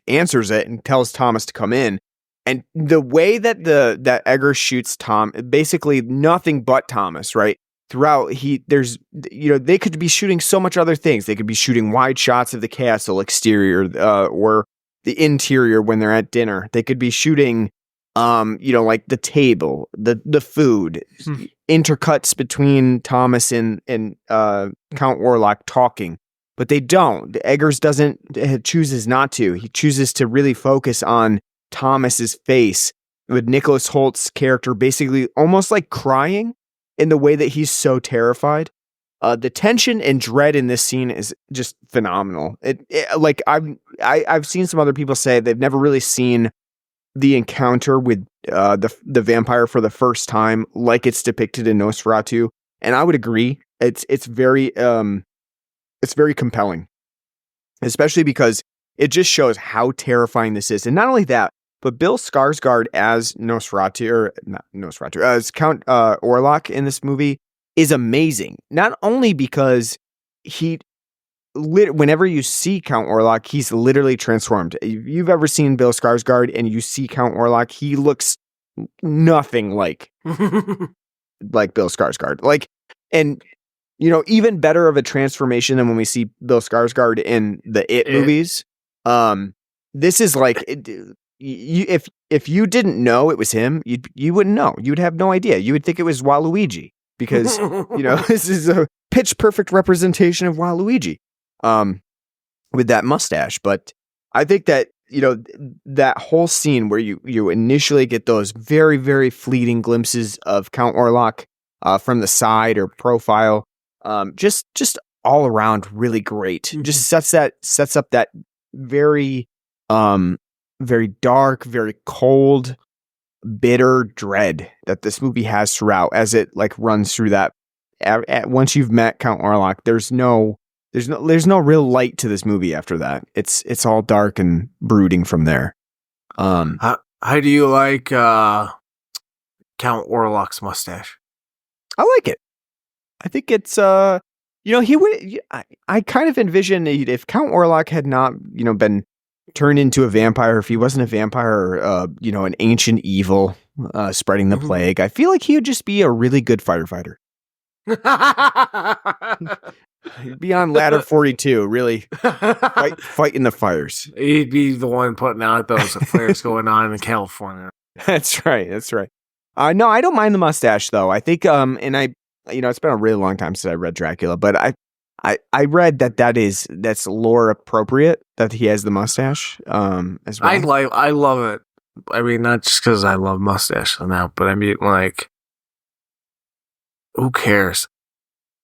answers it, and tells Thomas to come in. And the way that that Eggers shoots Tom, basically nothing but Thomas, right? Throughout, they could be shooting so much other things. They could be shooting wide shots of the castle exterior, or the interior when they're at dinner. They could be shooting the table, the food, intercuts between Thomas and Count Orlock talking, but they don't. Eggers chooses not to. He chooses to really focus on Thomas's face, with Nicholas Holt's character basically almost crying in the way that he's so terrified. The tension and dread in this scene is just phenomenal. I've seen some other people say they've never really seen the encounter with the vampire for the first time like it's depicted in Nosferatu, and I would agree. It's very compelling, especially because it just shows how terrifying this is. And not only that, but Bill Skarsgård as as Count Orlock in this movie is amazing. Not only because whenever you see Count Orlock, he's literally transformed. If you've ever seen Bill Skarsgård and you see Count Orlock, he looks nothing like Bill Skarsgård. And even better of a transformation than when we see Bill Skarsgård in the It movies. This is if you didn't know it was him, you wouldn't know. You'd have no idea. You would think it was Waluigi, because this is a pitch perfect representation of Waluigi. With that mustache. But I think that, that whole scene where you initially get those very, very fleeting glimpses of Count Orlock from the side or profile, just all around really great. Mm-hmm. Just sets up that very, very dark, very cold, bitter dread that this movie has throughout as it like runs through that. Once you've met Count Orlock, there's no real light to this movie after that. It's all dark and brooding from there. How do you like Count Orlock's mustache? I like it. I think it's he would. I kind of envision if Count Orlock had not been turned into a vampire, if he wasn't a vampire, an ancient evil spreading the plague, I feel like he would just be a really good firefighter. He'd be on ladder 42, really fighting the fires. He'd be the one putting out those flares going on in California. That's right. No, I don't mind the mustache though. I think, it's been a really long time since I read Dracula, but I read that's lore appropriate that he has the mustache as well. I love it. I mean, not just because I love mustache now, but I mean, like, who cares?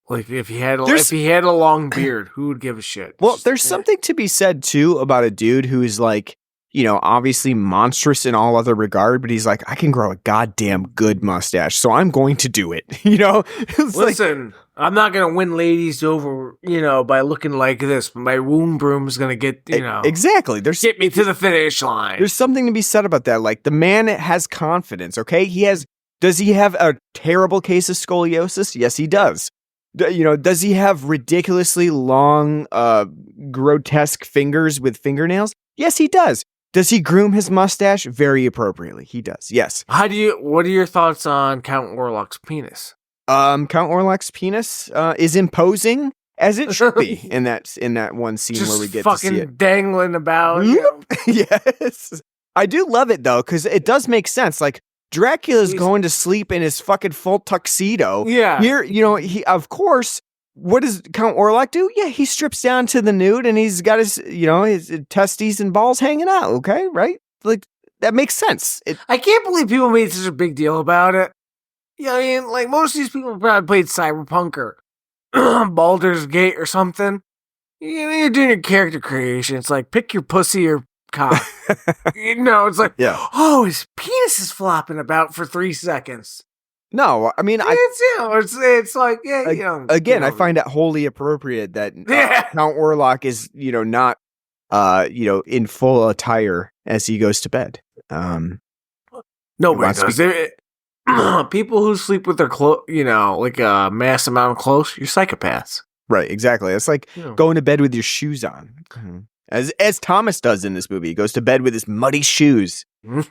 Like, if he had a long beard, who would give a shit? Well, there's something to be said too about a dude who is like, obviously monstrous in all other regard, but he's like, I can grow a goddamn good mustache, so I'm going to do it. Listen, I'm not going to win ladies over, by looking like this, but my womb broom's going to get, Exactly. Get me to the finish line. There's something to be said about that. Like, the man has confidence, okay? Does he have a terrible case of scoliosis? Yes, he does. Does he have ridiculously long, grotesque fingers with fingernails? Yes, he does. Does he groom his mustache? Very appropriately. He does. Yes. What are your thoughts on Count Orlock's penis? Count Orlock's penis is imposing, as it should be in that one scene where we get to see it. Fucking dangling about. Yes. I do love it though, because it does make sense. Like, Dracula's going to sleep in his fucking full tuxedo. Yeah. Here, he, of course, what does Count Orlock do? Yeah, he strips down to the nude and he's got his, his testes and balls hanging out. Okay, right? Like, that makes sense. I can't believe people made such a big deal about it. I mean, like, most of these people probably played Cyberpunk or Baldur's Gate or something. You're doing your character creation. It's like, pick your pussy or cock. It's like, his penis is flopping about for 3 seconds. No, I mean, it's like, again, I find it wholly appropriate that Count Orlock is, not, in full attire as he goes to bed. Nobody does. People who sleep with their clothes, like a mass amount of clothes, you're psychopaths. Right, exactly. It's like going to bed with your shoes on. As Thomas does in this movie. He goes to bed with his muddy shoes.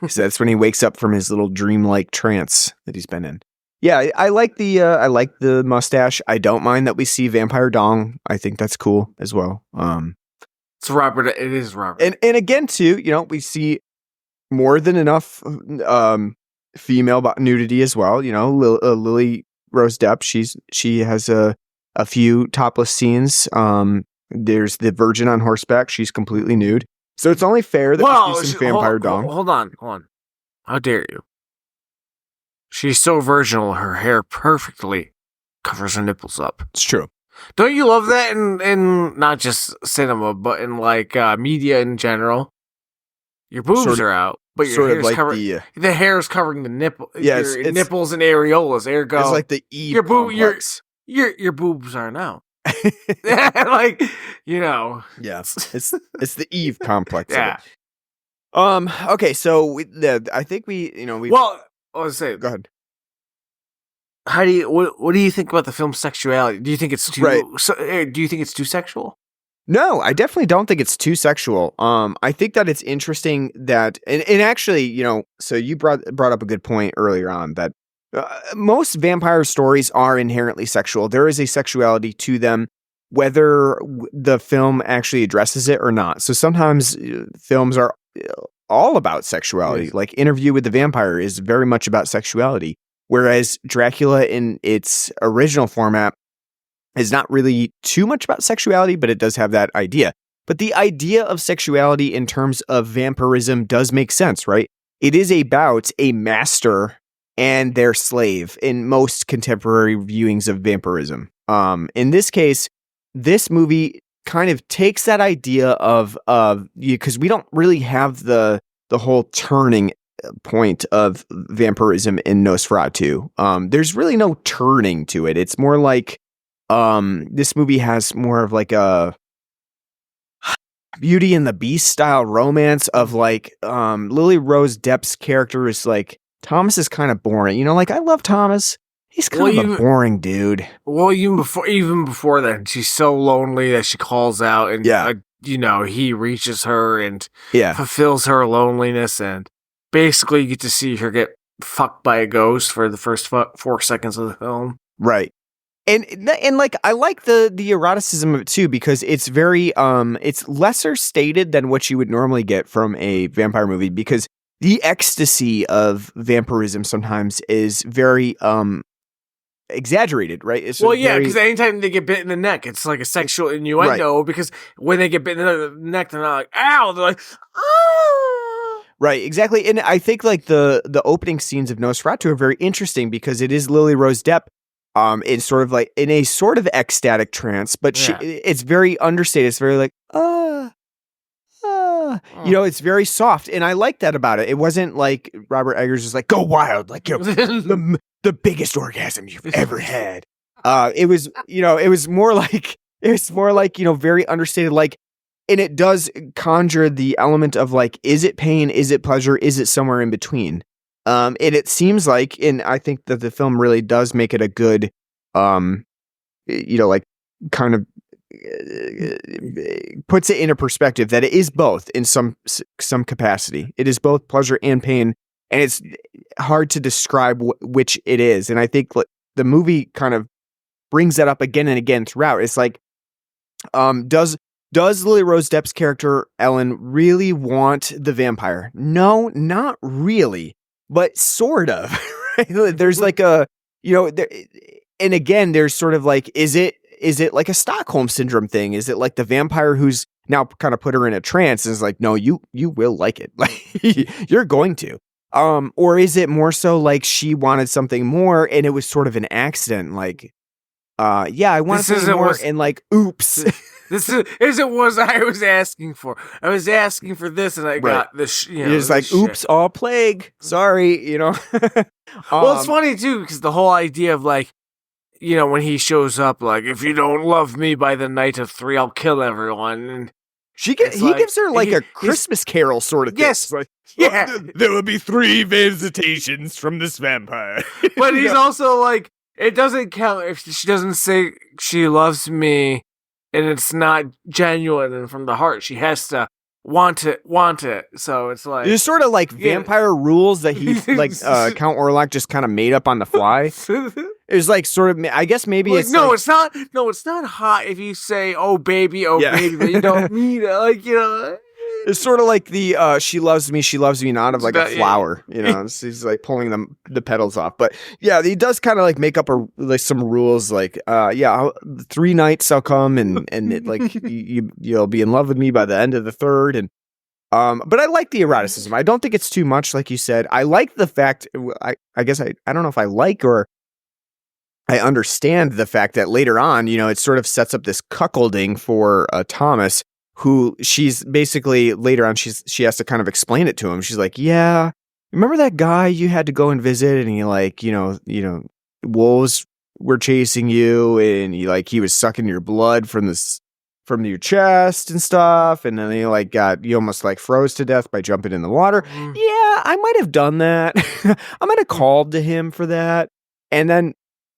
So that's when he wakes up from his little dreamlike trance that he's been in. Yeah, I like the mustache. I don't mind that we see vampire dong. I think that's cool as well. It's Robert. It is Robert. And again too, we see more than enough female nudity as well. Lily Rose Depp. She has a few topless scenes. There's the Virgin on horseback. She's completely nude. So it's only fair that we see some vampire dong. Hold on. How dare you? She's so virginal, her hair perfectly covers her nipples up. It's true. Don't you love that in not just cinema, but in like media in general? Your boobs are out, but your hair's like covering the hair's covering the nipple. Yeah, your nipples and areolas. Ergo, it's like the Eve complex. Your boobs aren't out. Like, Yeah, it's the Eve complex. Yeah. Okay, so I think we. Well, let's say. Go ahead. How do you? What do you think about the film's sexuality? Do you think it's too? Right. Do you think it's too sexual? No, I definitely don't think it's too sexual. I think that it's interesting that, and actually, so you brought up a good point earlier on that most vampire stories are inherently sexual. There is a sexuality to them, whether the film actually addresses it or not. So sometimes films are all about sexuality. Yes. Like Interview with the Vampire is very much about sexuality, whereas Dracula in its original format is not really too much about sexuality, but it does have that idea. But the idea of sexuality in terms of vampirism does make sense, right? It is about a master and their slave in most contemporary viewings of vampirism. In this case, this movie kind of takes that idea of because we don't really have the whole turning point of vampirism in Nosferatu. There's really no turning to it. It's more like this movie has more of like a Beauty and the Beast style romance of like Lily Rose Depp's character is like, Thomas is kind of boring. You know, like I love Thomas. He's kind of a boring dude. Well, even before that, she's so lonely that she calls out, and he reaches her and fulfills her loneliness, and basically you get to see her get fucked by a ghost for the first 4 seconds of the film. Right. And like I like the eroticism of it too, because it's very it's lesser stated than what you would normally get from a vampire movie, because the ecstasy of vampirism sometimes is very exaggerated, right? It's because anytime they get bit in the neck, it's like a sexual innuendo, right. Because when they get bit in the neck, they're not like, ow, they're like, ah. Right, exactly. And I think like the opening scenes of Nosferatu are very interesting because it is Lily Rose Depp in sort of like in a sort of ecstatic trance, but it's very understated. It's very like, you know, it's very soft, and I like that about it. It wasn't like Robert Eggers was like, go wild, like, you know, the biggest orgasm you've ever had. It was more like, you know, very understated, like, and it does conjure the element of like, is it pain? Is it pleasure? Is it somewhere in between? And it seems like, and I think that the film really does make it a good, you know, like kind of puts it in a perspective that it is both in some capacity. It is both pleasure and pain, and it's hard to describe which it is. And I think the movie kind of brings that up again and again throughout. It's like, does Lily Rose Depp's character Ellen really want the vampire? No, not really, but sort of. Right? There's like a, you know, and again, there's sort of like, is it like a Stockholm syndrome thing? Is it like the vampire who's now kind of put her in a trance and is like, no, you will like it. Like you're going to. Or is it more so like she wanted something more and it was sort of an accident? Like, I wanted something more and like, oops. This is it was I was asking for. I was asking for this and I got this. You know, it's like, oops, all plague. Sorry, you know. Well, it's funny too because the whole idea of like, you know, when he shows up, like, if you don't love me by the night of 3, I'll kill everyone. And he gives her like a Christmas Carol sort of thing. Yes, like, yeah. There will be 3 visitations from this vampire. But he's also like, it doesn't count if she doesn't say she loves me, and it's not genuine and from the heart. She has to want it. So it's like, there's sort of like vampire rules that he like Count Orlock just kind of made up on the fly. It's like sort of, I guess maybe like, it's it's not hot if you say, oh baby, baby, but you don't mean it. Like, you know, it's sort of like the she loves me, not of like a flower, you know. He's like pulling the petals off. But yeah, he does kind of like make up some rules like 3 nights I'll come and it, like you'll be in love with me by the end of the 3rd. And but I like the eroticism. I don't think it's too much, like you said. I like the fact, I guess I don't know if I like or I understand the fact that later on, you know, it sort of sets up this cuckolding for Thomas, who she's basically later on, she has to kind of explain it to him. She's like, yeah, remember that guy you had to go and visit, and he like, you know, wolves were chasing you, and he was sucking your blood from your chest and stuff, and then you almost like froze to death by jumping in the water. Mm. Yeah, I might have done that. I might have called to him for that, and then,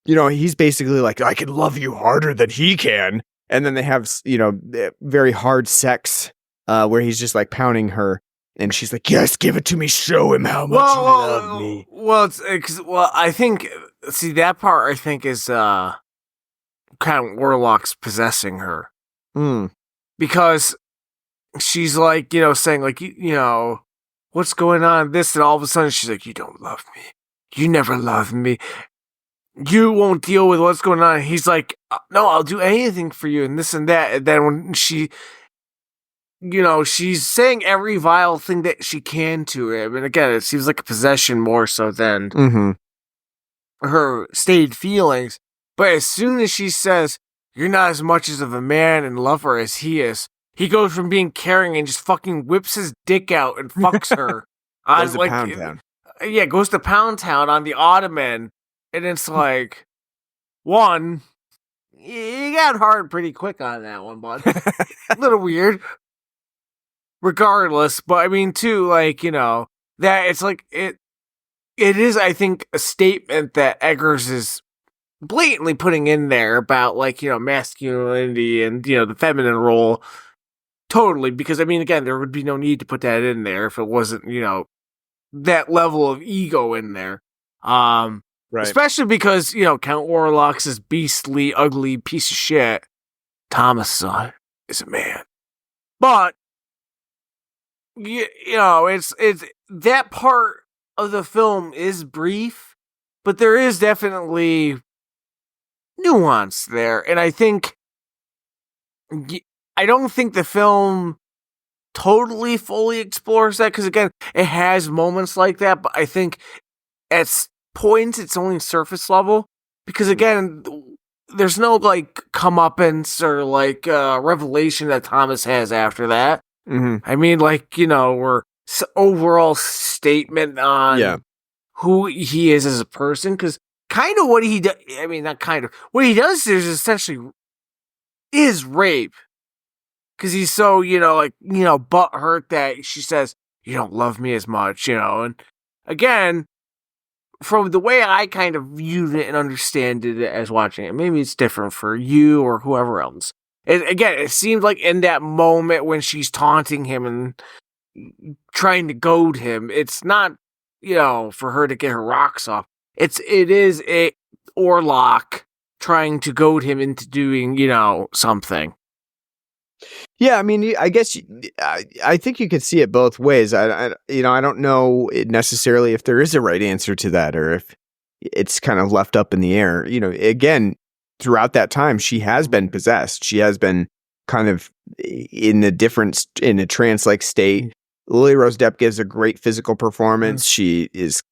you know, he's basically like, I can love you harder than he can. And then they have, you know, very hard sex where he's just like pounding her. And she's like, yes, give it to me. Show him how much you love me. Well, I think, see, that part I think is Count Orlock's possessing her. Mm. Because she's like, you know, saying like, you know, what's going on? This, and all of a sudden she's like, you don't love me. You never loved me. You won't deal with what's going on. He's like, no, I'll do anything for you, and this and that. And then when she, you know, she's saying every vile thing that she can to him. And again, it seems like a possession more so than her stated feelings. But as soon as she says, you're not as much of a man and lover as he is, he goes from being caring and just fucking whips his dick out and fucks her. Goes to Pound Town. Yeah, goes to Pound Town on the Ottoman, and it's like, one, you got hard pretty quick on that one, bud. A little weird. Regardless, but I mean, too, like, that it's like, it is, I think, a statement that Eggers is blatantly putting in there about, like, masculinity and, the feminine role. Totally, because, I mean, again, there would be no need to put that in there if it wasn't, that level of ego in there. Right. Especially because, Count Orlock's this beastly, ugly piece of shit. Thomas' son is a man. But, it's that part of the film is brief, but there is definitely nuance there. And I don't think the film totally fully explores that, because again, it has moments like that, but I think at points it's only surface level, because again, there's no like comeuppance or like revelation that Thomas has after that. Mm-hmm. I mean, like, we're overall statement on who he is as a person, because kind of what he does, I mean, not kind of, what he does is essentially is rape. Because he's so, butthurt that she says, you don't love me as much, and again, from the way I kind of viewed it and understand it as watching it, maybe it's different for you or whoever else. It seemed like in that moment when she's taunting him and trying to goad him, it's not, for her to get her rocks off. It is a Orlock trying to goad him into doing, something. Yeah, I mean, I guess I think you could see it both ways. I don't know necessarily if there is a right answer to that, or if it's kind of left up in the air. Again, throughout that time, she has been possessed. She has been kind of in a trance-like state. Lily Rose Depp gives a great physical performance. Mm-hmm. She is,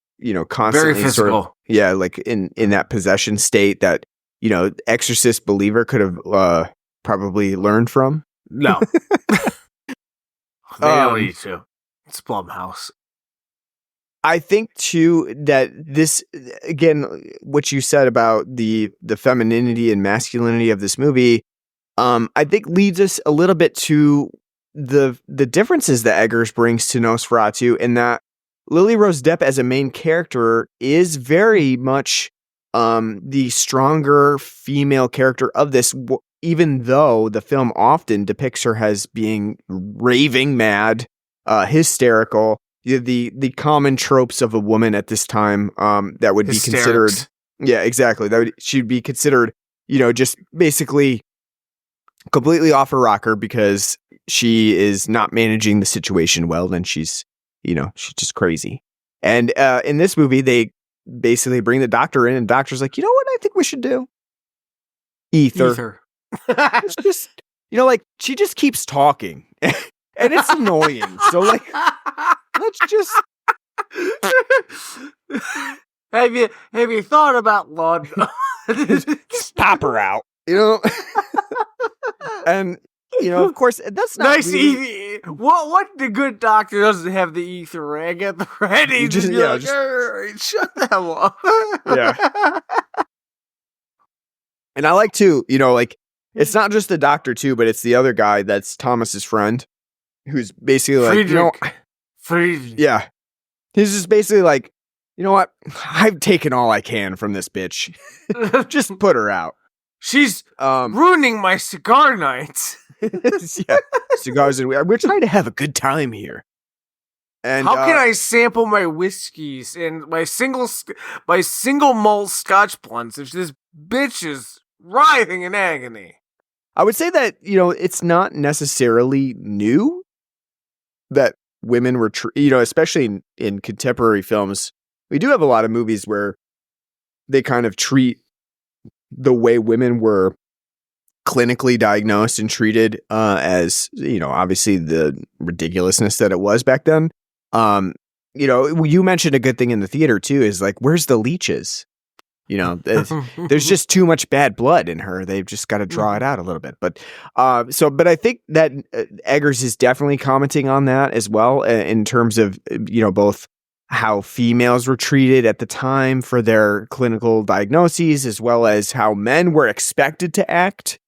constantly very physical. Like in that possession state that, Exorcist believer could have probably learned from. No. They don't need to. It's Blumhouse. I think, too, that this, again, what you said about the femininity and masculinity of this movie, I think leads us a little bit to the differences that Eggers brings to Nosferatu, in that Lily Rose Depp as a main character is very much the stronger female character of this, even though the film often depicts her as being raving mad, hysterical, the common tropes of a woman at this time that would Hysterics. Be considered. Yeah, exactly. She'd be considered, just basically completely off her rocker because she is not managing the situation well, and she's just crazy. And in this movie, they basically bring the doctor in, and the doctor's like, you know what I think we should do? Ether. It's just, she just keeps talking and it's annoying. So like, let's just have you thought about Lord? Just pop her out, and of course that's not nice. Really... What the good doctor doesn't have the ether rag at the ready? Just shut that up. Yeah. And I like to, it's not just the doctor too, but it's the other guy that's Thomas's friend, who's basically like, Friedrich. Yeah, he's just basically like, you know what? I've taken all I can from this bitch. Just put her out. She's ruining my cigar nights. Yeah, cigars, and we're trying to have a good time here. And how can I sample my whiskeys and my single malt Scotch blunts if this bitch is writhing in agony? I would say that, it's not necessarily new that women were, especially in contemporary films. We do have a lot of movies where they kind of treat the way women were clinically diagnosed and treated as, obviously the ridiculousness that it was back then. You mentioned a good thing in the theater too, is like, where's the leeches? There's just too much bad blood in her. They've just got to draw it out a little bit. But I think that Eggers is definitely commenting on that as well in terms of, both how females were treated at the time for their clinical diagnoses, as well as how men were expected to act.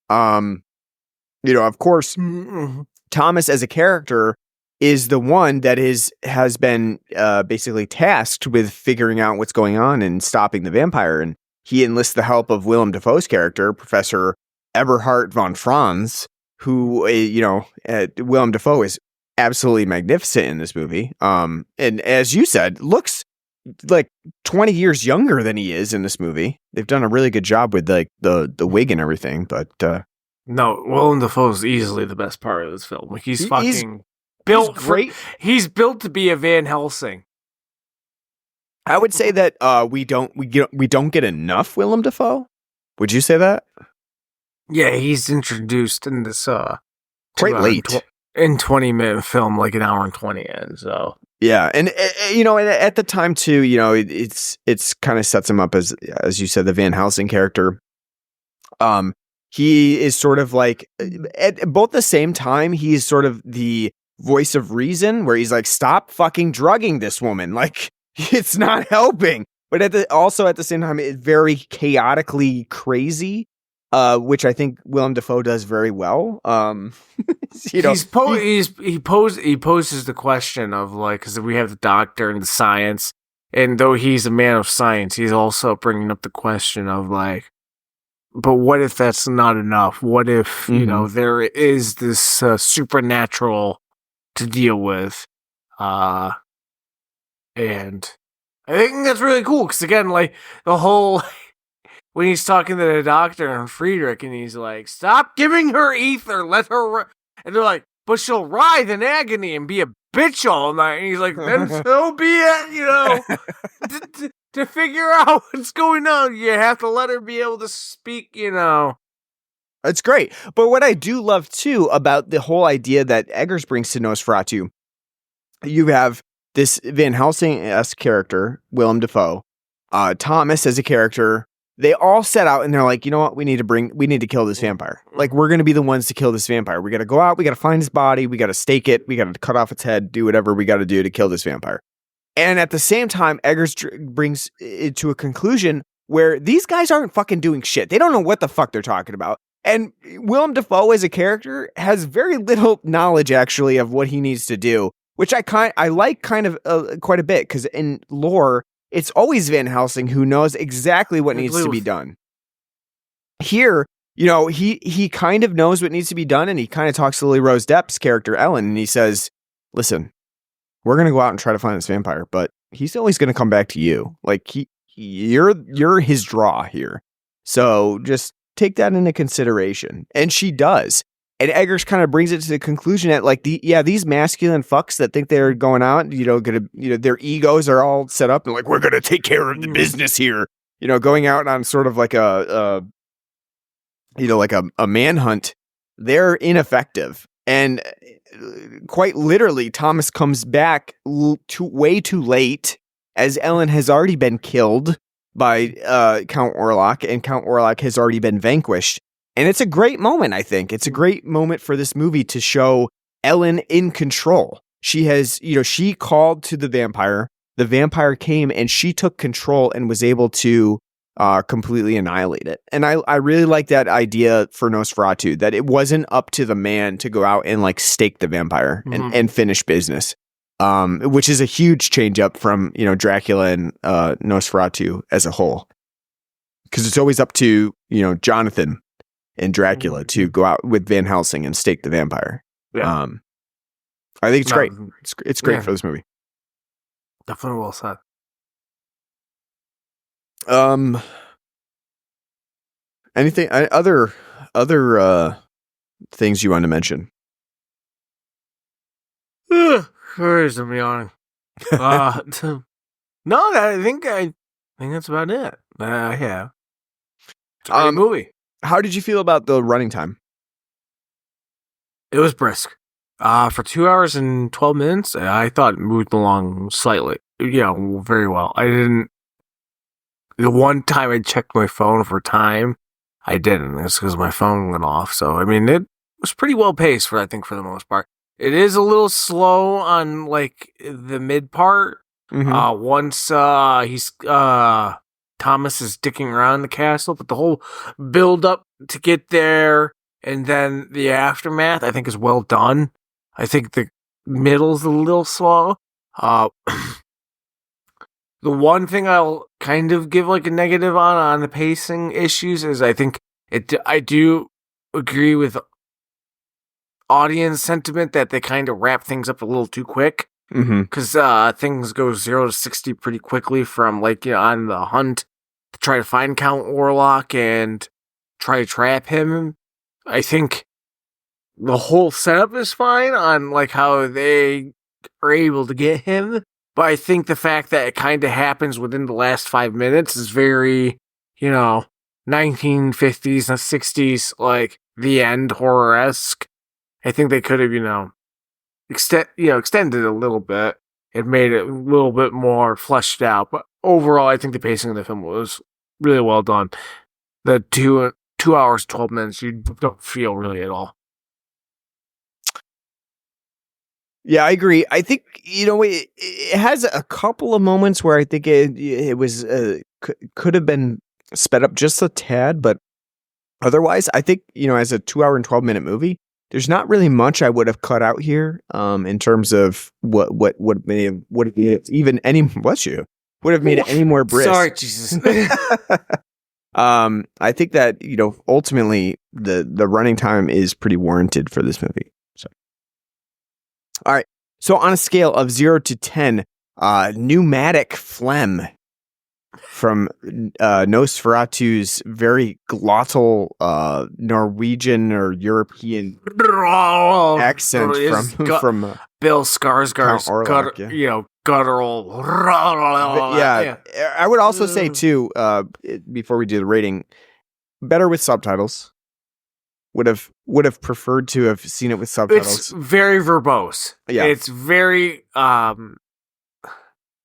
Of course, Thomas as a character is the one that has been basically tasked with figuring out what's going on and stopping the vampire. And he enlists the help of Willem Dafoe's character, Professor Eberhard von Franz, who, Willem Dafoe is absolutely magnificent in this movie. And as you said, looks like 20 years younger than he is in this movie. They've done a really good job with like the wig and everything, but no, Willem Dafoe is easily the best part of this film. Like he's built great. He's built to be a Van Helsing. I would say that we don't get enough Willem Dafoe. Would you say that? Yeah, he's introduced in this quite late in 20-minute film, like an hour and 20 in. So yeah, and at the time too, it's kind of sets him up as you said, the Van Helsing character. He is sort of like at both the same time, he's sort of the voice of reason, where he's like, stop fucking drugging this woman. Like, it's not helping. But also at the same time, it's very chaotically crazy, which I think Willem Dafoe does very well. He poses the question of like, because we have the doctor and the science, and though he's a man of science, he's also bringing up the question of like, but what if that's not enough? What if, there is this supernatural to deal with? And I think that's really cool, because again, like, the whole, when he's talking to the doctor and Friedrich, and he's like, stop giving her ether, let her, and they're like, but she'll writhe in agony and be a bitch all night. And he's like, then so be it, to figure out what's going on, you have to let her be able to speak, It's great. But what I do love, too, about the whole idea that Eggers brings to Nosferatu, you have this Van Helsing-esque character, Willem Dafoe, Thomas as a character. They all set out and they're like, you know what? We need to kill this vampire. Like, we're going to be the ones to kill this vampire. We got to go out. We got to find his body. We got to stake it. We got to cut off its head, do whatever we got to do to kill this vampire. And at the same time, Eggers brings it to a conclusion where these guys aren't fucking doing shit. They don't know what the fuck they're talking about. And Willem Dafoe as a character has very little knowledge, actually, of what he needs to do, which I like kind of quite a bit, because in lore, it's always Van Helsing who knows exactly what needs to be done. Here, he kind of knows what needs to be done, and he kind of talks to Lily Rose Depp's character, Ellen, and he says, listen, we're going to go out and try to find this vampire, but he's always going to come back to you. Like, you're his draw here. So just take that into consideration. And she does. And Eggers kind of brings it to the conclusion that, like, these masculine fucks that think they're going out, their egos are all set up and like, we're going to take care of the business here. Going out on sort of like a manhunt. They're ineffective. And quite literally, Thomas comes back way too late, as Ellen has already been killed by Count Orlock, and Count Orlock has already been vanquished. And it's a great moment, I think. It's a great moment for this movie to show Ellen in control. She has, she called to the vampire came, and she took control and was able to completely annihilate it. And I really like that idea for Nosferatu, that it wasn't up to the man to go out and like stake the vampire and finish business, which is a huge change up from, Dracula and Nosferatu as a whole. Because it's always up to, Jonathan and Dracula to go out with Van Helsing and stake the vampire. Yeah. I think it's great. It's great for this movie. Definitely well said. Anything other things you want to mention? Where's I'm yawning. No, I think that's about it. Yeah. It's a great movie. How did you feel about the running time? It was brisk. For 2 hours and 12 minutes, I thought it moved along slightly. Yeah, very well. the one time I checked my phone for time, I didn't. It's because my phone went off. So, I mean, it was pretty well paced for the most part. It is a little slow on, like, the mid part. Mm-hmm. Once Thomas is dicking around the castle, but the whole build up to get there and then the aftermath, I think, is well done. I think the middle's a little slow. The one thing I'll kind of give like a negative on the pacing issues is I think I do agree with audience sentiment that they kind of wrap things up a little too quick. Because things go 0 to 60 pretty quickly from, like, you know, on the hunt to try to find Count Orlock and try to trap him. I think the whole setup is fine on, like, how they are able to get him. But I think the fact that it kind of happens within the last 5 minutes is very, you know, 1950s and 60s, like, the end horror-esque. I think they could have, you know, extended a little bit. It made it a little bit more fleshed out. But overall, I think the pacing of the film was really well done. The 2 hours, 12 minutes, you don't feel really at all. Yeah, I agree. I think, you know, it has a couple of moments where I think it was could have been sped up just a tad, but otherwise, I think, you know, as a 2 hour and 12-minute movie, there's not really much I would have cut out here in terms of what would have even any bless you would have made it any more brisk. Sorry, Jesus. I think that, you know, ultimately the running time is pretty warranted for this movie. So, all right. So on a scale of 0 to 10, pneumatic phlegm from Nosferatu's very glottal Norwegian or European accent from Bill Skarsgård's Orlock, yeah. you know, guttural. Yeah, I would also say too, before we do the rating, better with subtitles. Would have preferred to have seen it with subtitles. It's very verbose. Yeah, it's very I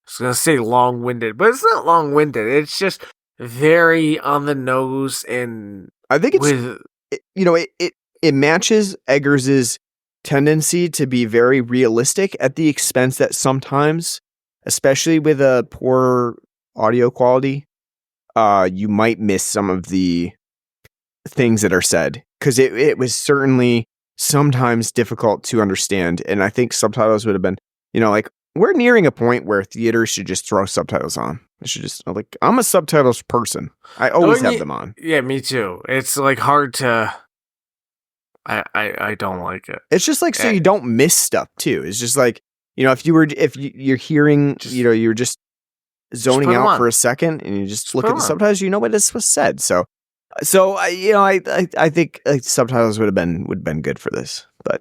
was gonna say long-winded, but it's not long-winded. It's just very on the nose, and I think it matches Eggers's tendency to be very realistic at the expense that sometimes, especially with a poor audio quality, you might miss some of the things that are said, because it was certainly sometimes difficult to understand, and I think subtitles would have been, you know, like, we're nearing a point where theaters should just throw subtitles on. They should just, like, I'm a subtitles person. I always have them on. Yeah, me too. It's like hard to. I don't like it. It's just like so you don't miss stuff too. It's just like, you know, if you're hearing, you know, you're just zoning out for a second and you just look at the subtitles, you know what was said. So you know, I think subtitles would have been good for this, but.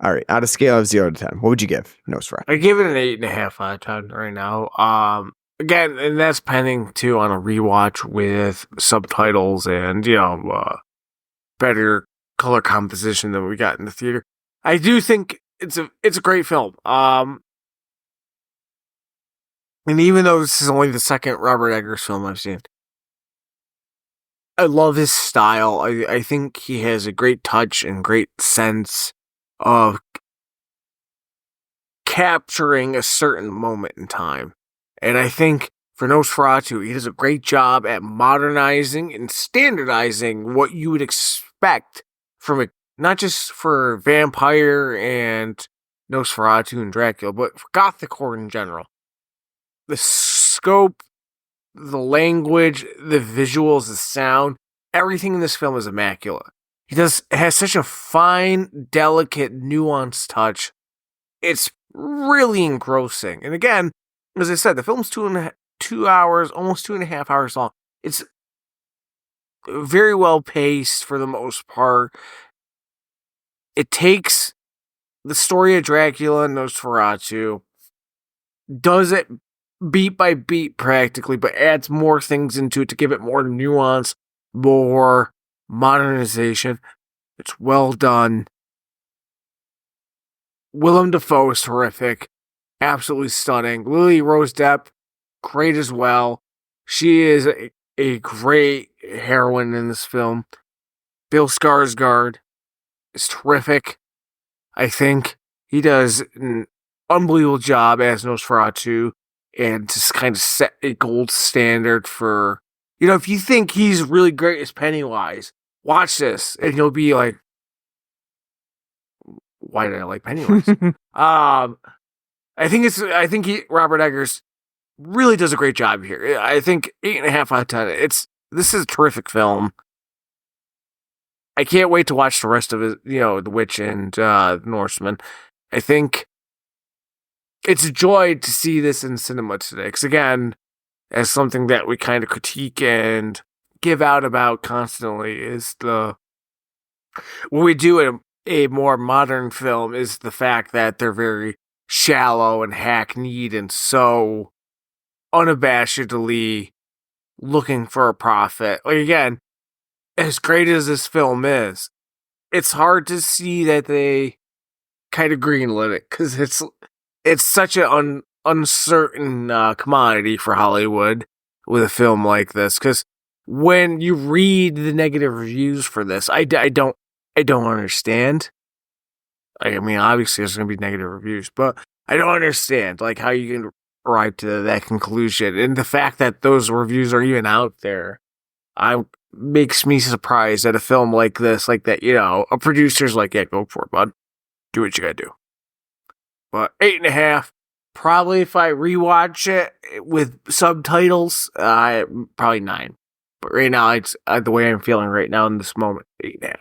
All right, out of scale of 0 to 10, what would you give Nosferatu? I give it an 8.5 out of 10 right now. Again, and that's pending too on a rewatch with subtitles and, you know, better color composition than we got in the theater. I do think it's a great film. And even though this is only the second Robert Eggers film I've seen, I love his style. I think he has a great touch and great sense of capturing a certain moment in time. And I think for Nosferatu, he does a great job at modernizing and standardizing what you would expect from it, not just for vampire and Nosferatu and Dracula, but for gothic horror in general. The scope, the language, the visuals, the sound, everything in this film is immaculate. He has such a fine, delicate, nuanced touch. It's really engrossing. And again, as I said, the film's 2 hours, almost 2.5 hours long. It's very well paced for the most part. It takes the story of Dracula and Nosferatu, does it beat by beat practically, but adds more things into it to give it more nuance, more modernization. It's well done. Willem Dafoe is terrific. Absolutely stunning. Lily Rose Depp, great as well. She is a great heroine in this film. Bill Skarsgård is terrific. I think he does an unbelievable job as Nosferatu and just kind of set a gold standard for, if you think he's really great as Pennywise, watch this and you'll be like, why did I like Pennywise? Robert Eggers really does a great job here. I think 8.5 out of 10. This is a terrific film. I can't wait to watch the rest of it, The Witch and Norseman. I think it's a joy to see this in cinema today. Because again, as something that we kind of critique and give out about constantly is what we do in a more modern film is the fact that they're very shallow and hackneyed and so unabashedly looking for a profit. Like, again, as great as this film is, it's hard to see that they kind of greenlit it because it's such an uncertain commodity for Hollywood with a film like this. Because when you read the negative reviews for this, I don't understand. I mean, obviously there's going to be negative reviews, but I don't understand like how you can arrive to that conclusion, and the fact that those reviews are even out there, makes me surprised at a film like this, like that. A producer's like, yeah, go for it, bud. Do what you gotta do. But 8.5, probably if I rewatch it with subtitles, probably 9. But right now, it's the way I'm feeling right now in this moment, 8.5.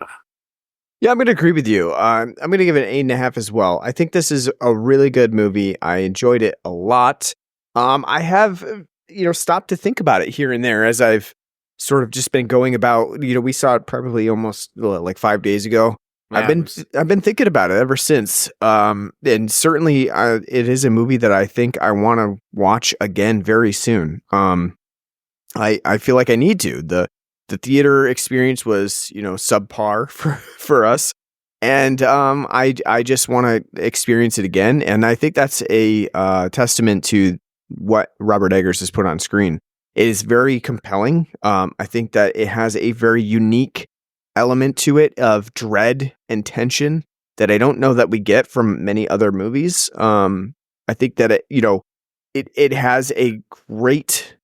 Yeah, I'm going to agree with you. I'm going to give it an 8.5 as well. I think this is a really good movie. I enjoyed it a lot. I have, stopped to think about it here and there as I've sort of just been going about. We saw it probably almost like 5 days ago. Yeah, I've been thinking about it ever since. And certainly, it is a movie that I think I want to watch again very soon. I feel like I need to. The theater experience was, subpar for us. And I just want to experience it again. And I think that's a testament to what Robert Eggers has put on screen. It is very compelling. I think that it has a very unique element to it of dread and tension that I don't know that we get from many other movies. I think that it has a great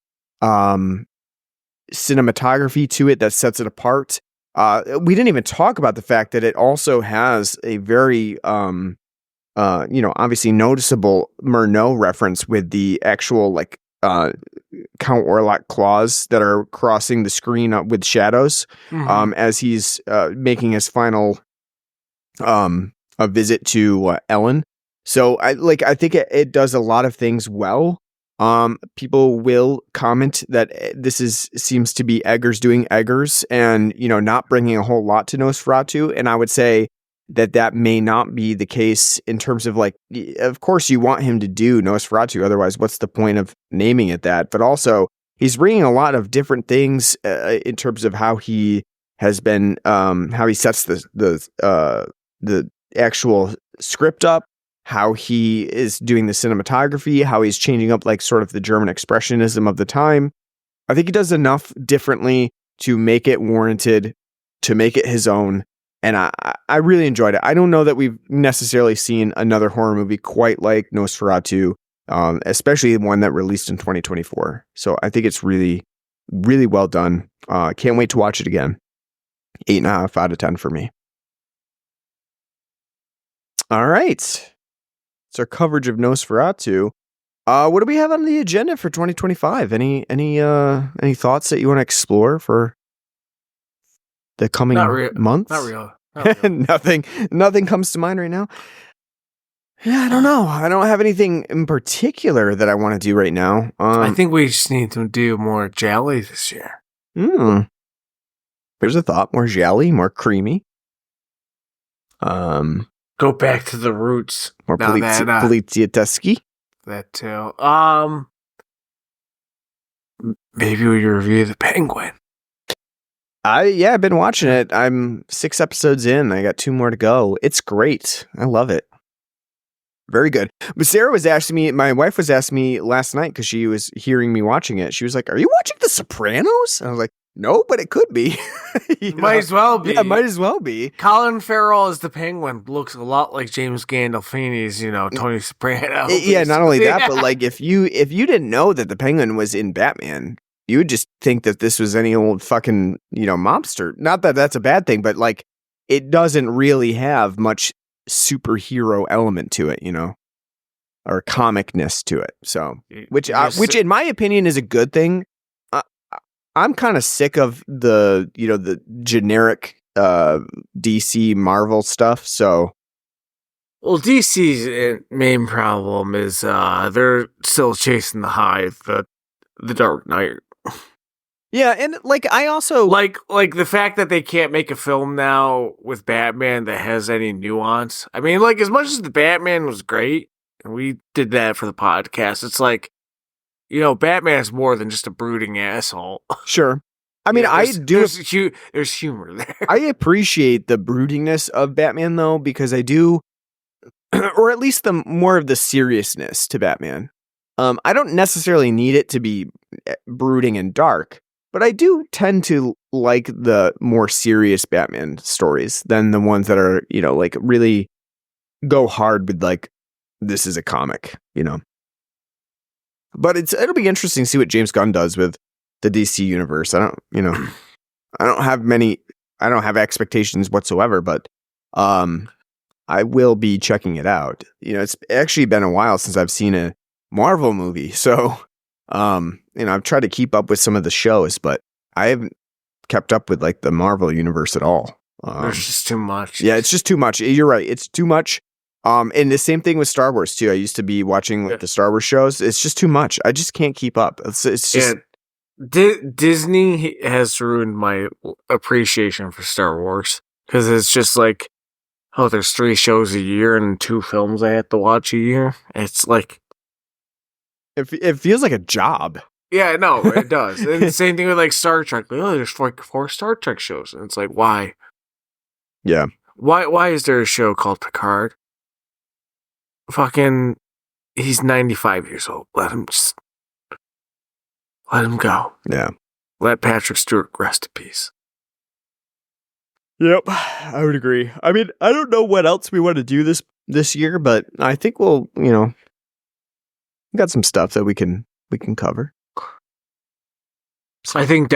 cinematography to it that sets it apart. We didn't even talk about the fact that it also has a very, obviously noticeable Murnau reference with the actual Count Orlock claws that are crossing the screen with shadows, as he's making his final a visit to Ellen. So I think it does a lot of things well. People will comment that this seems to be Eggers doing Eggers and, not bringing a whole lot to Nosferatu. And I would say that may not be the case in terms of of course you want him to do Nosferatu. Otherwise, what's the point of naming it that? But also he's bringing a lot of different things in terms of how he has been, how he sets the actual script up, how he is doing the cinematography, how he's changing up sort of the German expressionism of the time. I think he does enough differently to make it warranted, to make it his own. And I really enjoyed it. I don't know that we've necessarily seen another horror movie quite like Nosferatu, especially one that released in 2024. So I think it's really, really well done. Can't wait to watch it again. 8.5 out of 10 for me. All right. It's our coverage of Nosferatu. What do we have on the agenda for 2025? Any thoughts that you want to explore for the coming months? Not real. Nothing comes to mind right now. Yeah, I don't know. I don't have anything in particular that I want to do right now. I think we just need to do more jelly this year. There's a thought. More jelly, more creamy. Go back to the roots. More Poliziotteschi. That too. Maybe we review The Penguin. I've been watching it. I'm 6 episodes in. I got 2 more to go. It's great. I love it. Very good. But Sarah was asking me, my wife was asking me last night because she was hearing me watching it. She was like, "Are you watching The Sopranos?" And I was like, "No, but it could be." Might as well be. Yeah, might as well be. Colin Farrell as the Penguin looks a lot like James Gandolfini's, Tony Soprano. Yeah, not only that, but like if you didn't know that the Penguin was in Batman, you would just think that this was any old fucking, mobster. Not that that's a bad thing, but like it doesn't really have much superhero element to it, or comicness to it. So, which in my opinion is a good thing. I'm kind of sick of the generic DC Marvel stuff. So, well, DC's main problem is they're still chasing the high, the Dark Knight. Yeah, and like I also like the fact that they can't make a film now with Batman that has any nuance. I mean, like as much as the Batman was great, and we did that for the podcast, it's like, Batman is more than just a brooding asshole. Sure. I mean, there's humor there. I appreciate the broodingness of Batman though, because I do, or at least the more of the seriousness to Batman. I don't necessarily need it to be brooding and dark. But I do tend to like the more serious Batman stories than the ones that are, like really go hard with like, this is a comic, But it'll be interesting to see what James Gunn does with the DC universe. I don't have expectations whatsoever, but I will be checking it out. It's actually been a while since I've seen a Marvel movie, so I've tried to keep up with some of the shows, but I haven't kept up with like the Marvel universe at all. There's just too much. Yeah, it's just too much. You're right. It's too much. And the same thing with Star Wars too. I used to be watching the Star Wars shows. It's just too much. I just can't keep up. It's just Disney has ruined my appreciation for Star Wars because it's just like, oh, there's 3 shows a year and 2 films I have to watch a year. It's like it feels like a job. Yeah, no, it does. And the same thing with like Star Trek. Like, oh, there's like 4 Star Trek shows, and it's like, why? Yeah. Why is there a show called Picard? Fucking, he's 95 years old. Let him go. Yeah. Let Patrick Stewart rest in peace. Yep, I would agree. I mean, I don't know what else we want to do this year, but I think we'll, we got some stuff that we can cover. I think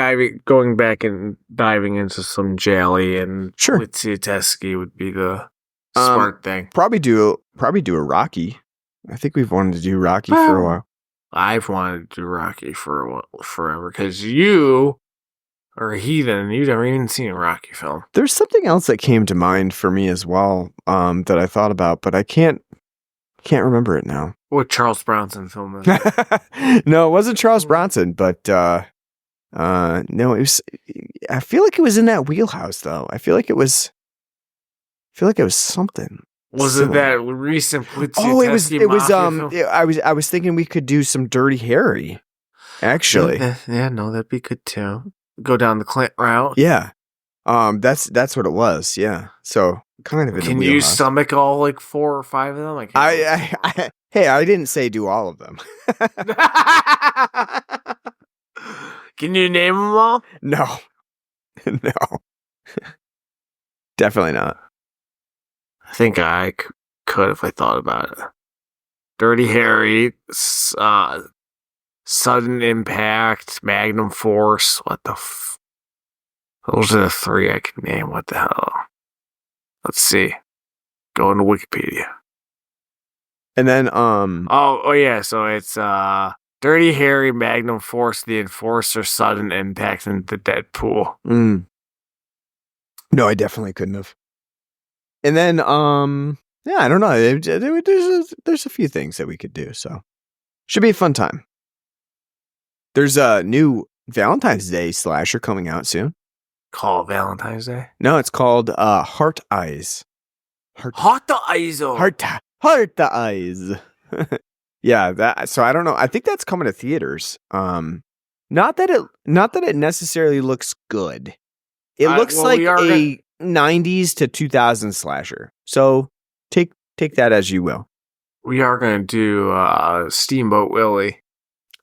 going back and diving into some Jelly and sure. Witsi would be the smart thing. Probably do a Rocky. I think we've wanted to do Rocky for a while. I've wanted to do Rocky for forever because you are a heathen and you've never even seen a Rocky film. There's something else that came to mind for me as well that I thought about, but I can't remember it now. What Charles Bronson film is it? No, it wasn't Charles Bronson, but no, it was. I feel like it was in that wheelhouse, though. I feel like it was something. Was similar. It that recent? Oh, it was. I was thinking we could do some Dirty Harry. Actually, that'd be good too. Go down the Clint route. Yeah, that's what it was. Yeah, so kind of. Can you stomach all like 4 or 5 of them? Hey, I didn't say do all of them. Can you name them all? No. Definitely not. I think I could if I thought about it. Dirty Harry, Sudden Impact, Magnum Force. What the those are the 3 I can name. What the hell? Let's see. Go into Wikipedia. And then Oh yeah, so it's Dirty Harry, Magnum Force, The Enforcer, Sudden Impact, and The Deadpool. No, I definitely couldn't have. And then, yeah, I don't know. There's a few things that we could do, so should be a fun time. There's a new Valentine's Day slasher coming out soon. Called Valentine's Day? No, it's called Heart Eyes. Heart the Eyes. Heart the Eyes. Yeah, so I don't know. I think that's coming to theaters. Not that it necessarily looks good. It looks like a 90s to 2000s slasher. So take that as you will. We are going to do Steamboat Willie.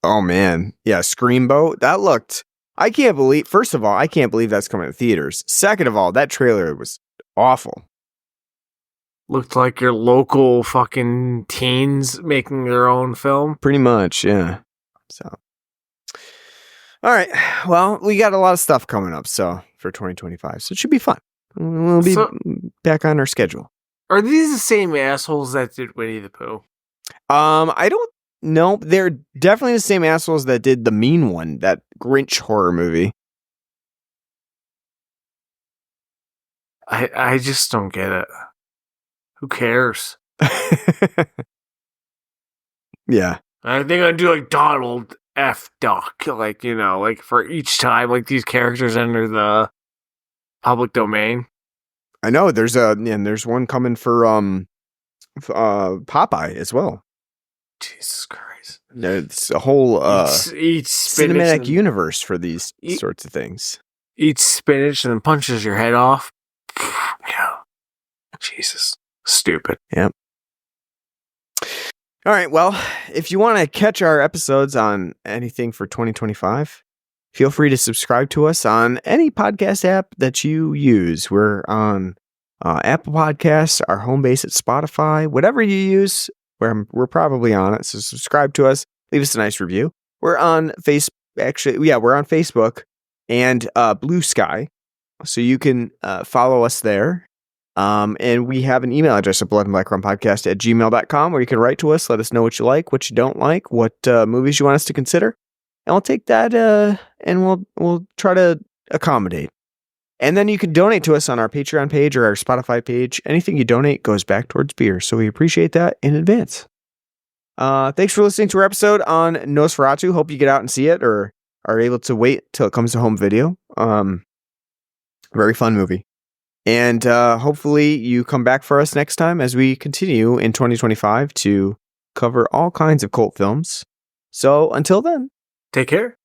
Oh, man. Yeah, Screamboat. That looked... First of all, I can't believe that's coming to theaters. Second of all, that trailer was awful. Looked like your local fucking teens making their own film. Pretty much, yeah. So, all right. Well, we got a lot of stuff coming up for 2025, so it should be fun. We'll be back on our schedule. Are these the same assholes that did Winnie the Pooh? I don't know. They're definitely the same assholes that did the Mean One, that Grinch horror movie. I just don't get it. Who cares? Yeah. Are they gonna do like Donald F. Duck? Like, like for each time, like these characters enter the public domain? I know there's one coming for Popeye as well. Jesus Christ. It's a whole eats cinematic universe for these sorts of things. Eats spinach and then punches your head off. Yeah. Jesus. Stupid. Yep. All right. Well, if you want to catch our episodes on anything for 2025, feel free to subscribe to us on any podcast app that you use. We're on Apple Podcasts, our home base at Spotify, whatever you use, we're probably on it. So subscribe to us. Leave us a nice review. We're on we're on Facebook and Blue Sky. So you can follow us there. And we have an email address at bloodandblackrumpodcast@gmail.com where you can write to us. Let us know what you like, what you don't like, what movies you want us to consider. And we'll take that and we'll try to accommodate. And then you can donate to us on our Patreon page or our Spotify page. Anything you donate goes back towards beer. So we appreciate that in advance. Thanks for listening to our episode on Nosferatu. Hope you get out and see it or are able to wait till it comes to home video. Very fun movie. And hopefully you come back for us next time as we continue in 2025 to cover all kinds of cult films. So until then, take care.